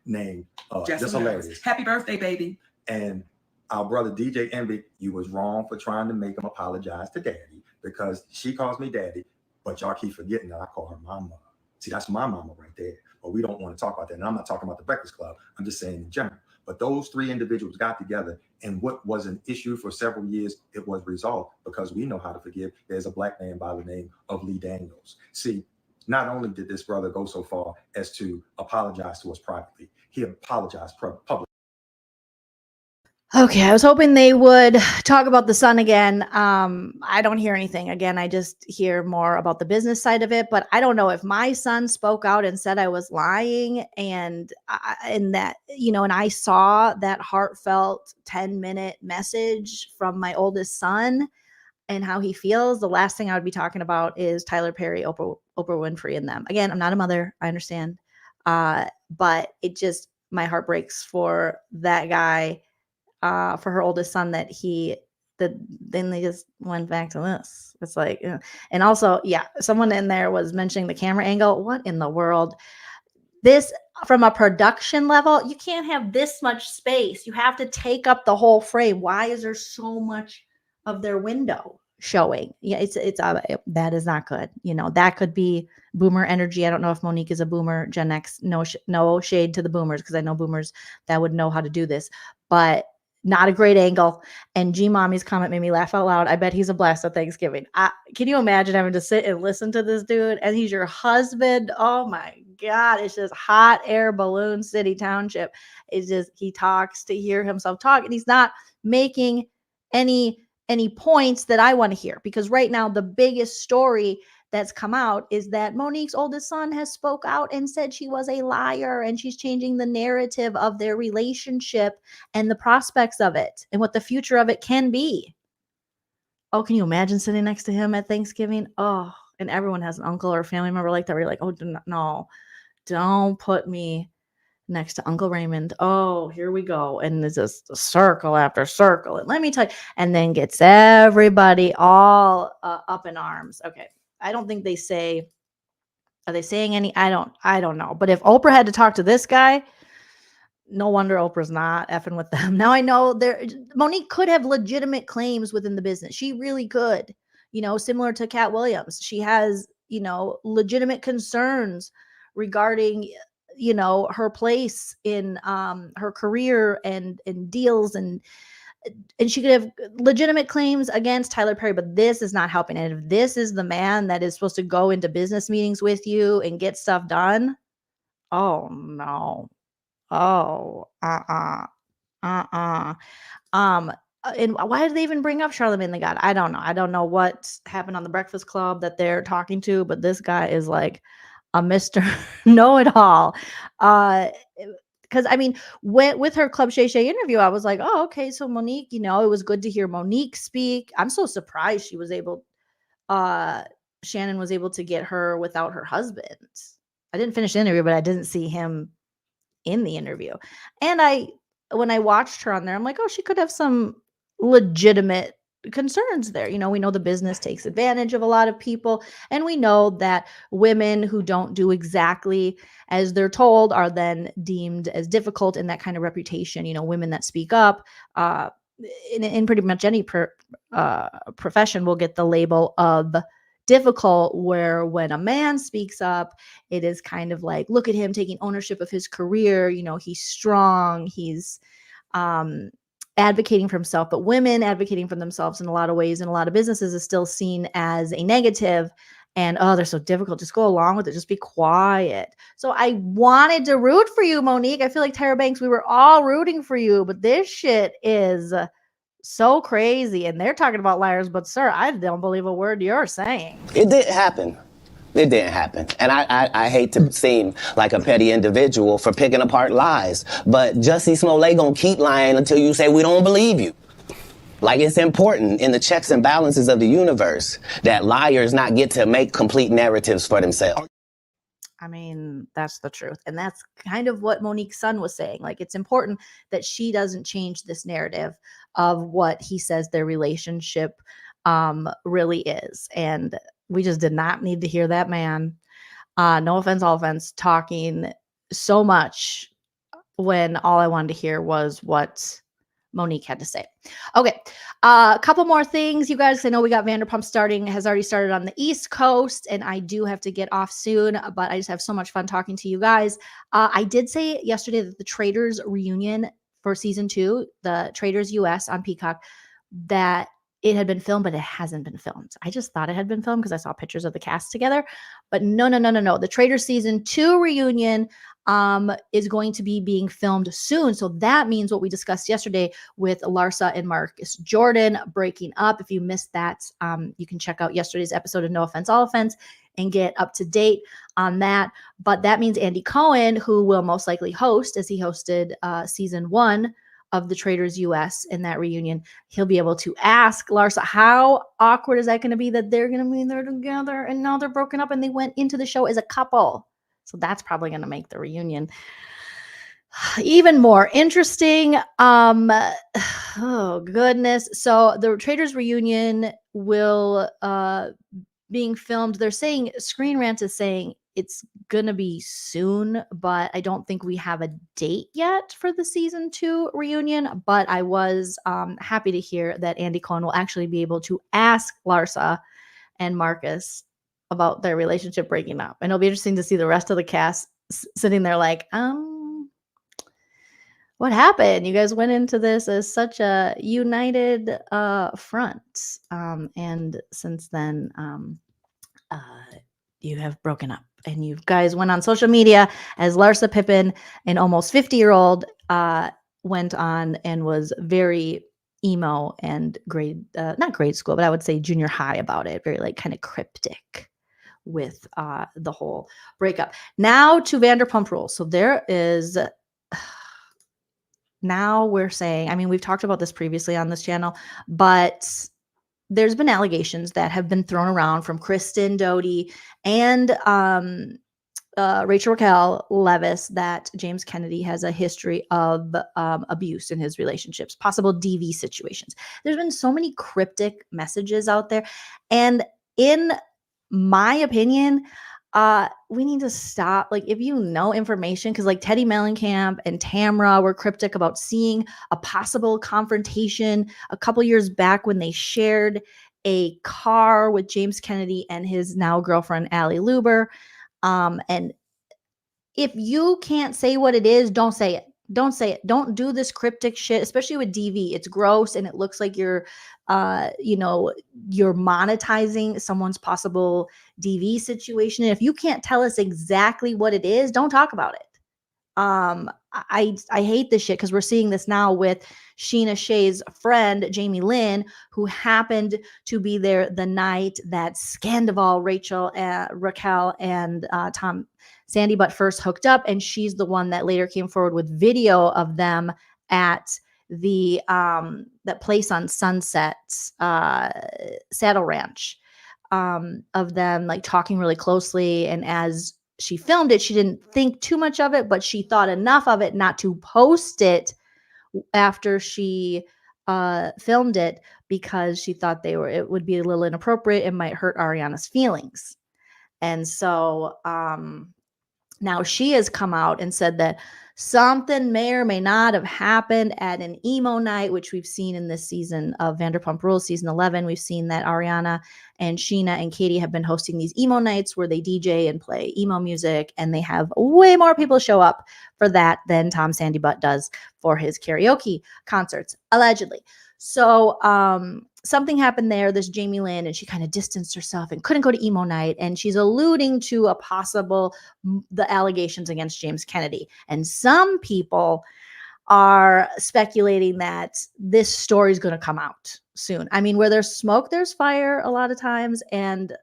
named Just Hilarious.
Happy birthday, baby.
And our brother DJ Envy, you was wrong for trying to make him apologize to Daddy, because she calls me Daddy, but y'all keep forgetting that I call her Mama. See, that's my mama right there. But we don't want to talk about that. And I'm not talking about the Breakfast Club. I'm just saying in general. But those three individuals got together, and what was an issue for several years, it was resolved because we know how to forgive. There's a Black man by the name of Lee Daniels. See, not only did this brother go so far as to apologize to us privately, he apologized publicly.
Okay, I was hoping they would talk about the son again. I don't hear anything. Again, I just hear more about the business side of it, but I don't know if my son spoke out and said I was lying, and that, you know, and I saw that heartfelt 10-minute message from my oldest son and how he feels. The last thing I would be talking about is Tyler Perry, Oprah Winfrey, and them. Again, I'm not a mother, I understand. But it just, my heart breaks for that guy. For her oldest son, then they just went back to this. It's like, and also, yeah, someone in there was mentioning the camera angle. What in the world? This, from a production level, you can't have this much space. You have to take up the whole frame. Why is there so much of their window showing? Yeah, it's that is not good. You know, that could be boomer energy. I don't know if Monique is a boomer, Gen X. No shade to the boomers, because I know boomers that would know how to do this, but not a great angle. And G Mommy's comment made me laugh out loud. I bet he's a blast at Thanksgiving. Can you imagine having to sit and listen to this dude? And he's your husband. Oh my God. It's just hot air balloon city township. It's just, he talks to hear himself talk, and he's not making any points that I want to hear, because right now the biggest story that's come out is that Monique's oldest son has spoke out and said she was a liar, and she's changing the narrative of their relationship and the prospects of it and what the future of it can be. Oh, can you imagine sitting next to him at Thanksgiving? Oh, and everyone has an uncle or a family member like that where you're like, oh, no, don't put me next to Uncle Raymond. Oh, here we go. And there's just circle after circle. And let me tell you, and then gets everybody all up in arms. Okay. I don't think are they saying any? I don't know. But if Oprah had to talk to this guy, no wonder Oprah's not effing with them. Now I know Monique could have legitimate claims within the business. She really could, you know, similar to Cat Williams. She has, you know, legitimate concerns regarding, you know, her place in her career and deals, and she could have legitimate claims against Tyler Perry, but this is not helping. And if this is the man that is supposed to go into business meetings with you and get stuff done, oh no. Oh, and why did they even bring up Charlamagne the God? I don't know. I don't know what happened on the Breakfast Club that they're talking to, but this guy is like a Mr. Know-it-all. Because I mean, with her Club Shay Shay interview, I was like, oh, okay, so Monique, you know, it was good to hear Monique speak. I'm so surprised she was able, Shannon was able to get her without her husband. I didn't finish the interview, but I didn't see him in the interview. And when I watched her on there, I'm like, oh, she could have some legitimate concerns there. You know, we know the business takes advantage of a lot of people, and we know that women who don't do exactly as they're told are then deemed as difficult in that kind of reputation. You know, women that speak up in pretty much any profession will get the label of difficult, where when a man speaks up, it is kind of like, look at him taking ownership of his career. You know, he's strong. He's advocating for himself. But women advocating for themselves in a lot of ways, in a lot of businesses, is still seen as a negative. And, oh, they're so difficult. Just go along with it. Just be quiet. So I wanted to root for you, Monique. I feel like Tyra Banks, we were all rooting for you. But this shit is so crazy. And they're talking about liars. But, sir, I don't believe a word you're saying.
It didn't happen. It didn't happen. And I hate to seem like a petty individual for picking apart lies, but Jussie Smollett gonna keep lying until you say we don't believe you. Like, it's important in the checks and balances of the universe that liars not get to make complete narratives for themselves.
I mean, that's the truth. And that's kind of what Monique's son was saying. Like, it's important that she doesn't change this narrative of what he says their relationship really is. And we just did not need to hear that man, no offense, all offense, talking so much when all I wanted to hear was what Monique had to say. Okay. A couple more things, you guys. I know we got Vanderpump has already started on the East Coast, and I do have to get off soon, but I just have so much fun talking to you guys. I did say yesterday that the Traitors reunion for season 2, the Traitors US on Peacock, that it had been filmed, but it hasn't been filmed. I just thought it had been filmed because I saw pictures of the cast together, but no. The Traitors season 2 reunion is going to be being filmed soon. So that means what we discussed yesterday with Larsa and Marcus Jordan breaking up. If you missed that, you can check out yesterday's episode of No Offense, All Offense and get up to date on that. But that means Andy Cohen, who will most likely host, as he hosted season 1 of the Traitors US in that reunion, he'll be able to ask Larsa, how awkward is that going to be that they're going to be there together and now they're broken up and they went into the show as a couple. So that's probably going to make the reunion even more interesting. Oh goodness. So the Traitors reunion will being filmed. They're saying, Screen Rant is saying it's going to be soon, but I don't think we have a date yet for the season 2 reunion. But I was happy to hear that Andy Cohen will actually be able to ask Larsa and Marcus about their relationship breaking up. And it'll be interesting to see the rest of the cast sitting there like, what happened? You guys went into this as such a united front. And since then, you have broken up. And you guys went on social media as Larsa Pippen, an almost 50-year-old, went on and was very emo and not grade school, but I would say junior high about it. Very like kind of cryptic with the whole breakup. Now to Vanderpump Rules. So there is, now we're saying, I mean, we've talked about this previously on this channel, but there's been allegations that have been thrown around from Kristen Doty and Rachel Raquel Leviss that James Kennedy has a history of abuse in his relationships, possible DV situations. There's been so many cryptic messages out there. And in my opinion, we need to stop. Like, if you know information, because like Teddy Mellencamp and Tamra were cryptic about seeing a possible confrontation a couple years back when they shared a car with James Kennedy and his now girlfriend, Allie Luber. And if you can't say what it is, don't say it. Don't say it. Don't do this cryptic shit, especially with DV. It's gross and it looks like you're monetizing someone's possible DV situation. And if you can't tell us exactly what it is, don't talk about it. I hate this shit because we're seeing this now with Sheena Shea's friend, Jamie Lynn, who happened to be there the night that Scandival, Raquel, and Tom Sandy Butt first hooked up. And she's the one that later came forward with video of them at the that place on Sunset, Saddle Ranch, of them like talking really closely. And as she filmed it, she didn't think too much of it, but she thought enough of it not to post it after she filmed it, because she thought it would be a little inappropriate. It might hurt Ariana's feelings. And so now she has come out and said that something may or may not have happened at an emo night, which we've seen in this season of Vanderpump Rules, season 11. We've seen that Ariana and Sheena and Katie have been hosting these emo nights where they DJ and play emo music, and they have way more people show up for that than Tom Sandy Butt does for his karaoke concerts, allegedly. So something happened there, this Jamie Lynn, and she kind of distanced herself and couldn't go to emo night. And she's alluding to the allegations against James Kennedy. And some people are speculating that this story is going to come out soon. I mean, where there's smoke, there's fire a lot of times. And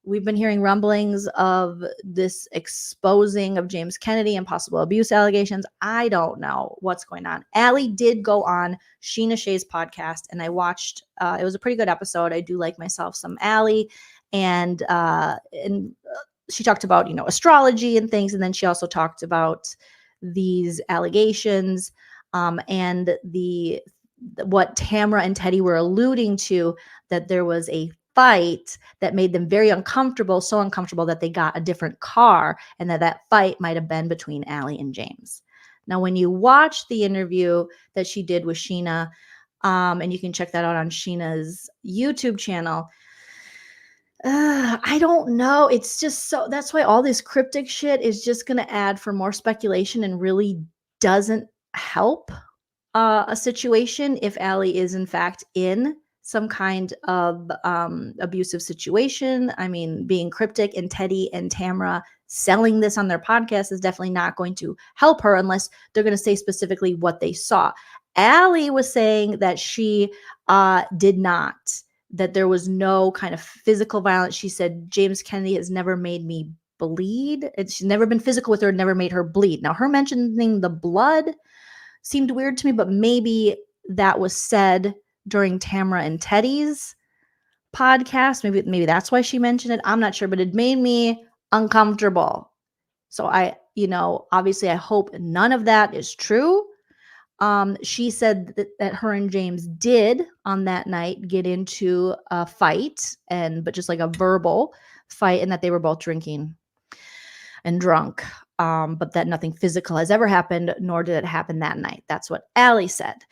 we've been hearing rumblings of this exposing of James Kennedy and possible abuse allegations. I don't know what's going on. Allie did go on Sheena Shea's podcast, and I watched. It was a pretty good episode. I do like myself some Allie, and she talked about astrology and things, and then she also talked about these allegations and what Tamra and Teddy were alluding to, that there was a fight that made them very uncomfortable, so uncomfortable that they got a different car, and that fight might have been between Allie and James. Now, when you watch the interview that she did with Sheena, and you can check that out on Sheena's YouTube channel, I don't know. It's just that's why all this cryptic shit is just going to add for more speculation and really doesn't help a situation if Allie is in fact in some kind of abusive situation. I mean, being cryptic, and Teddy and Tamra selling this on their podcast is definitely not going to help her unless they're going to say specifically what they saw. Allie was saying that she did not, that there was no kind of physical violence. She said, James Kennedy has never made me bleed. She's never been physical with her, never made her bleed. Now, her mentioning the blood seemed weird to me, but maybe that was said during Tamra and Teddy's podcast. Maybe that's why she mentioned it. I'm not sure, but it made me uncomfortable. So obviously I hope none of that is true. She said that her and James did on that night get into a fight, but just like a verbal fight, and that they were both drinking and drunk. But that nothing physical has ever happened, nor did it happen that night. That's what Allie said.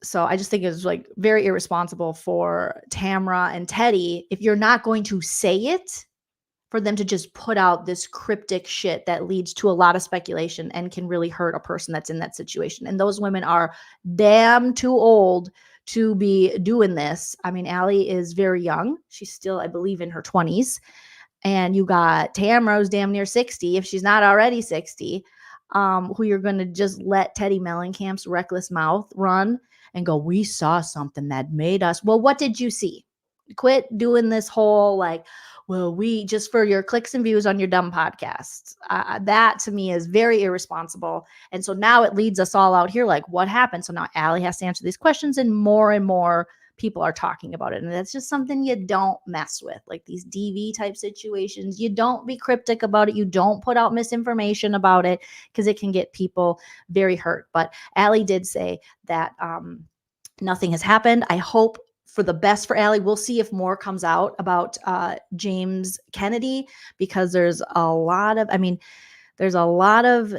So I just think it was like very irresponsible for Tamra and Teddy, if you're not going to say it, for them to just put out this cryptic shit that leads to a lot of speculation and can really hurt a person that's in that situation. And those women are damn too old to be doing this. I mean, Allie is very young. She's still, I believe, in her 20s. And you got Tamra, who's damn near 60, if she's not already 60, who you're going to just let Teddy Mellencamp's reckless mouth run and go, we saw something that made us. Well, what did you see? Quit doing this whole we just for your clicks and views on your dumb podcast. That to me is very irresponsible. And so now it leads us all out here like, what happened? So now Allie has to answer these questions, and more people are talking about it. And that's just something you don't mess with, like these DV type situations. You don't be cryptic about it. You don't put out misinformation about it, because it can get people very hurt. But Allie did say that nothing has happened. I hope for the best for Allie. We'll see if more comes out about James Kennedy, because there's a lot of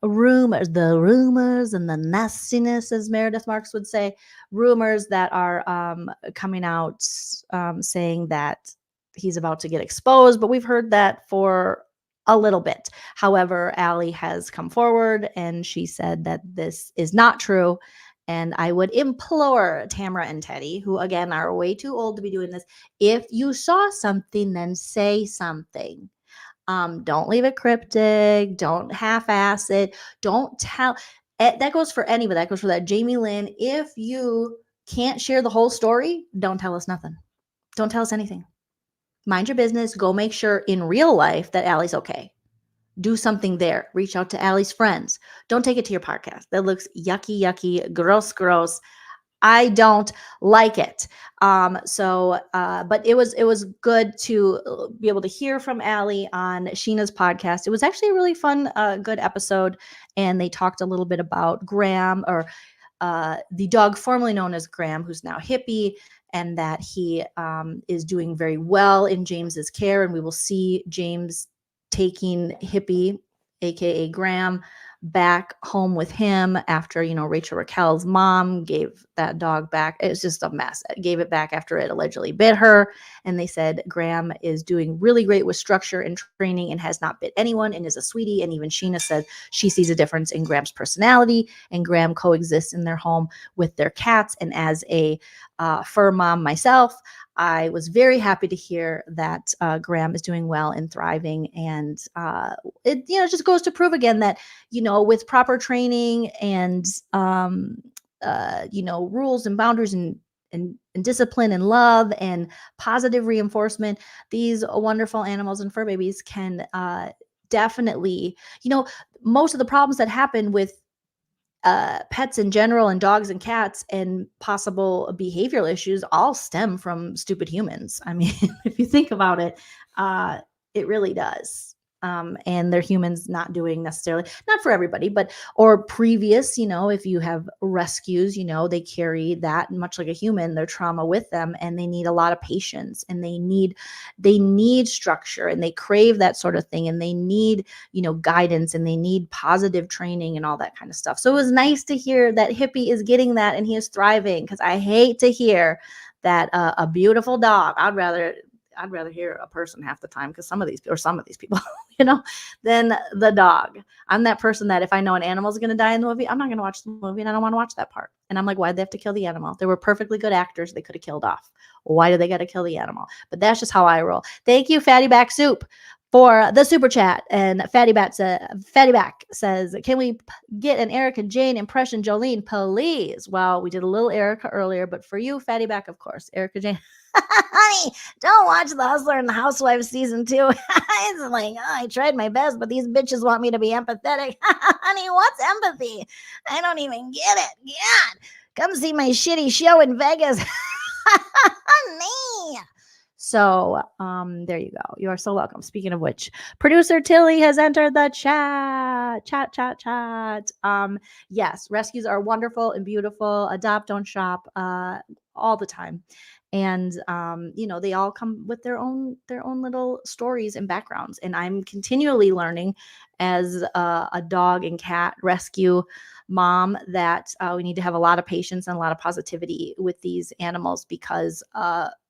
rumors, the rumors and the nastiness, as Meredith Marks would say, rumors that are coming out saying that he's about to get exposed, but we've heard that for a little bit. However, Allie has come forward and she said that this is not true. And I would implore Tamra and Teddy, who again are way too old to be doing this, if you saw something, then say something. Don't leave it cryptic. Don't half-ass it. Don't tell. That goes for anybody. That goes for that Jamie Lynn. If you can't share the whole story, don't tell us nothing. Don't tell us anything. Mind your business. Go make sure in real life that Allie's okay. Do something there. Reach out to Allie's friends. Don't take it to your podcast. That looks yucky, gross. I don't like it. But it was good to be able to hear from Allie on Sheena's podcast. It was actually a really fun, good episode. And they talked a little bit about Graham, or the dog formerly known as Graham, who's now Hippie, and that he is doing very well in James's care. And we will see James taking Hippie, aka Graham, back home with him after, Rachel Raquel's mom gave that dog back. It's just a mess. Gave it back after it allegedly bit her. And they said Graham is doing really great with structure and training and has not bit anyone and is a sweetie. And even Sheena said she sees a difference in Graham's personality, and Graham coexists in their home with their cats. And as a fur mom myself, I was very happy to hear that Graham is doing well and thriving. And it just goes to prove again that, with proper training and, rules and boundaries and and discipline and love and positive reinforcement, these wonderful animals and fur babies can definitely, most of the problems that happen with pets in general and dogs and cats and possible behavioral issues all stem from stupid humans. I mean, if you think about it, it really does. And they're humans not doing necessarily, not for everybody, but, or previous, if you have rescues, they carry that much like a human, their trauma with them, and they need a lot of patience, and they need structure, and they crave that sort of thing, and they need, guidance, and they need positive training and all that kind of stuff. So it was nice to hear that Hippie is getting that and he is thriving, because I hate to hear that a beautiful dog, I'd rather hear a person half the time, because some of these people, than the dog. I'm that person that if I know an animal is going to die in the movie, I'm not going to watch the movie, and I don't want to watch that part. And I'm like, why'd they have to kill the animal? They were perfectly good actors. They could have killed off. Why did they got to kill the animal? But that's just how I roll. Thank you, Fatty Back Soup, for the super chat. And Fatty Back says, can we get an Erika Jayne impression, Joleen, please? Well, we did a little Erika earlier, but for you, Fatty Back, of course, Erika Jayne. Honey, don't watch The Hustler and the Housewives season 2. It's like, I tried my best, but these bitches want me to be empathetic. Honey, what's empathy? I don't even get it. God, come see my shitty show in Vegas. Honey. So there you go. You are so welcome. Speaking of which, producer Tilly has entered the chat. Yes, rescues are wonderful and beautiful. Adopt, don't shop, all the time. And they all come with their own little stories and backgrounds. And I'm continually learning as a dog and cat rescue mom that we need to have a lot of patience and a lot of positivity with these animals, because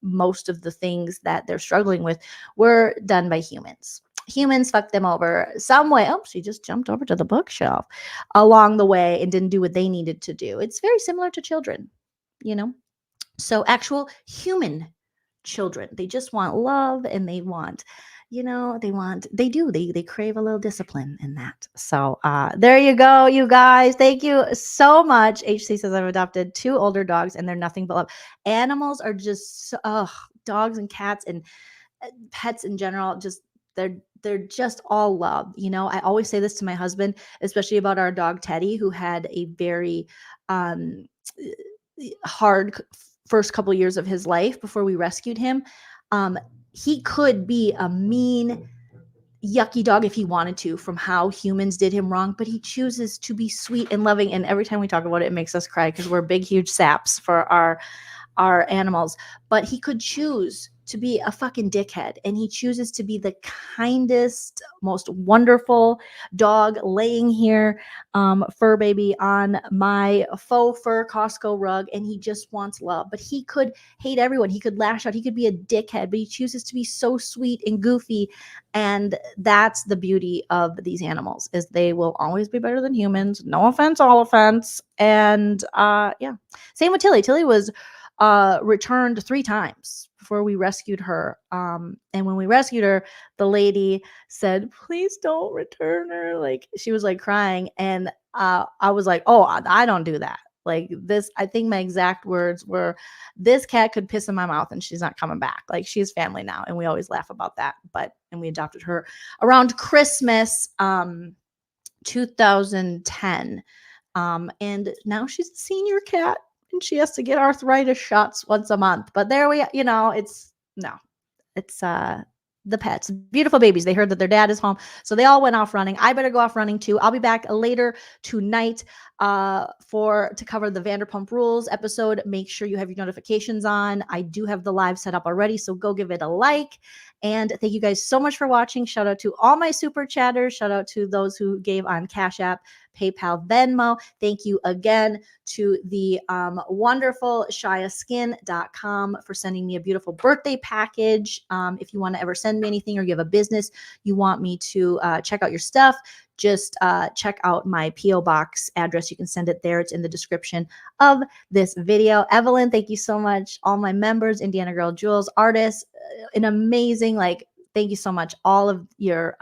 most of the things that they're struggling with were done by humans. Humans fucked them over some way. Oh, she just jumped over to the bookshelf along the way and didn't do what they needed to do. It's very similar to children, So actual human children, they just want love, and they want, they crave a little discipline in that. So there you go, you guys. Thank you so much. HC says, I've adopted 2 older dogs and they're nothing but love. Animals are just, dogs and cats and pets in general, just, they're just all love. I always say this to my husband, especially about our dog Teddy, who had a very hard first couple years of his life before we rescued him. He could be a mean, yucky dog if he wanted to, from how humans did him wrong, but he chooses to be sweet and loving. And every time we talk about it, it makes us cry, because we're big, huge saps for our animals. But he could choose to be a fucking dickhead, and he chooses to be the kindest, most wonderful dog laying here, fur baby on my faux fur Costco rug, and he just wants love. But he could hate everyone. He could lash out. He could be a dickhead, but he chooses to be so sweet and goofy. And that's the beauty of these animals, is they will always be better than humans. No offense, all offense. And yeah, same with Tilly. Tilly was returned 3 times before we rescued her. And when we rescued her, the lady said, please don't return her. Like, she was like crying. And I was like, oh, I don't do that. Like this, I think my exact words were, this cat could piss in my mouth and she's not coming back. Like, she's family now. And we always laugh about that. And we adopted her around Christmas, 2010. And now she's a senior cat, and she has to get arthritis shots once a month. But there we, it's the pets, beautiful babies. They heard that their dad is home, so they all went off running. I better go off running too. I'll be back later tonight to cover the Vanderpump Rules episode. Make sure you have your notifications on. I do have the live set up already, so go give it a like. And thank you guys so much for watching. Shout out to all my super chatters. Shout out to those who gave on Cash App, PayPal, Venmo. Thank you again to the wonderful ShiaSkin.com for sending me a beautiful birthday package. If you want to ever send me anything, or you have a business you want me to check out your stuff, just check out my P.O. Box address. You can send it there. It's in the description of this video. Evelyn, thank you so much. All my members, Indiana Girl Jules, artists, an amazing, Thank you so much. All of your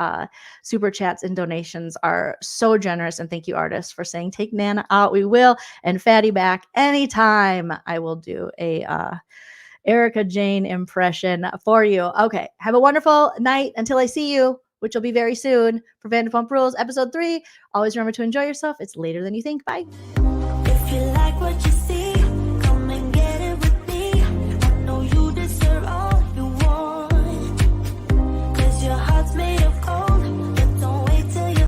super chats and donations are so generous. And thank you, artists, for saying take Nana out. We will. And Fatty back anytime. I will do a Erika Jayne impression for you. Okay. Have a wonderful night until I see you, which will be very soon for Vanderpump Rules episode 3. Always remember to enjoy yourself. It's later than you think. Bye.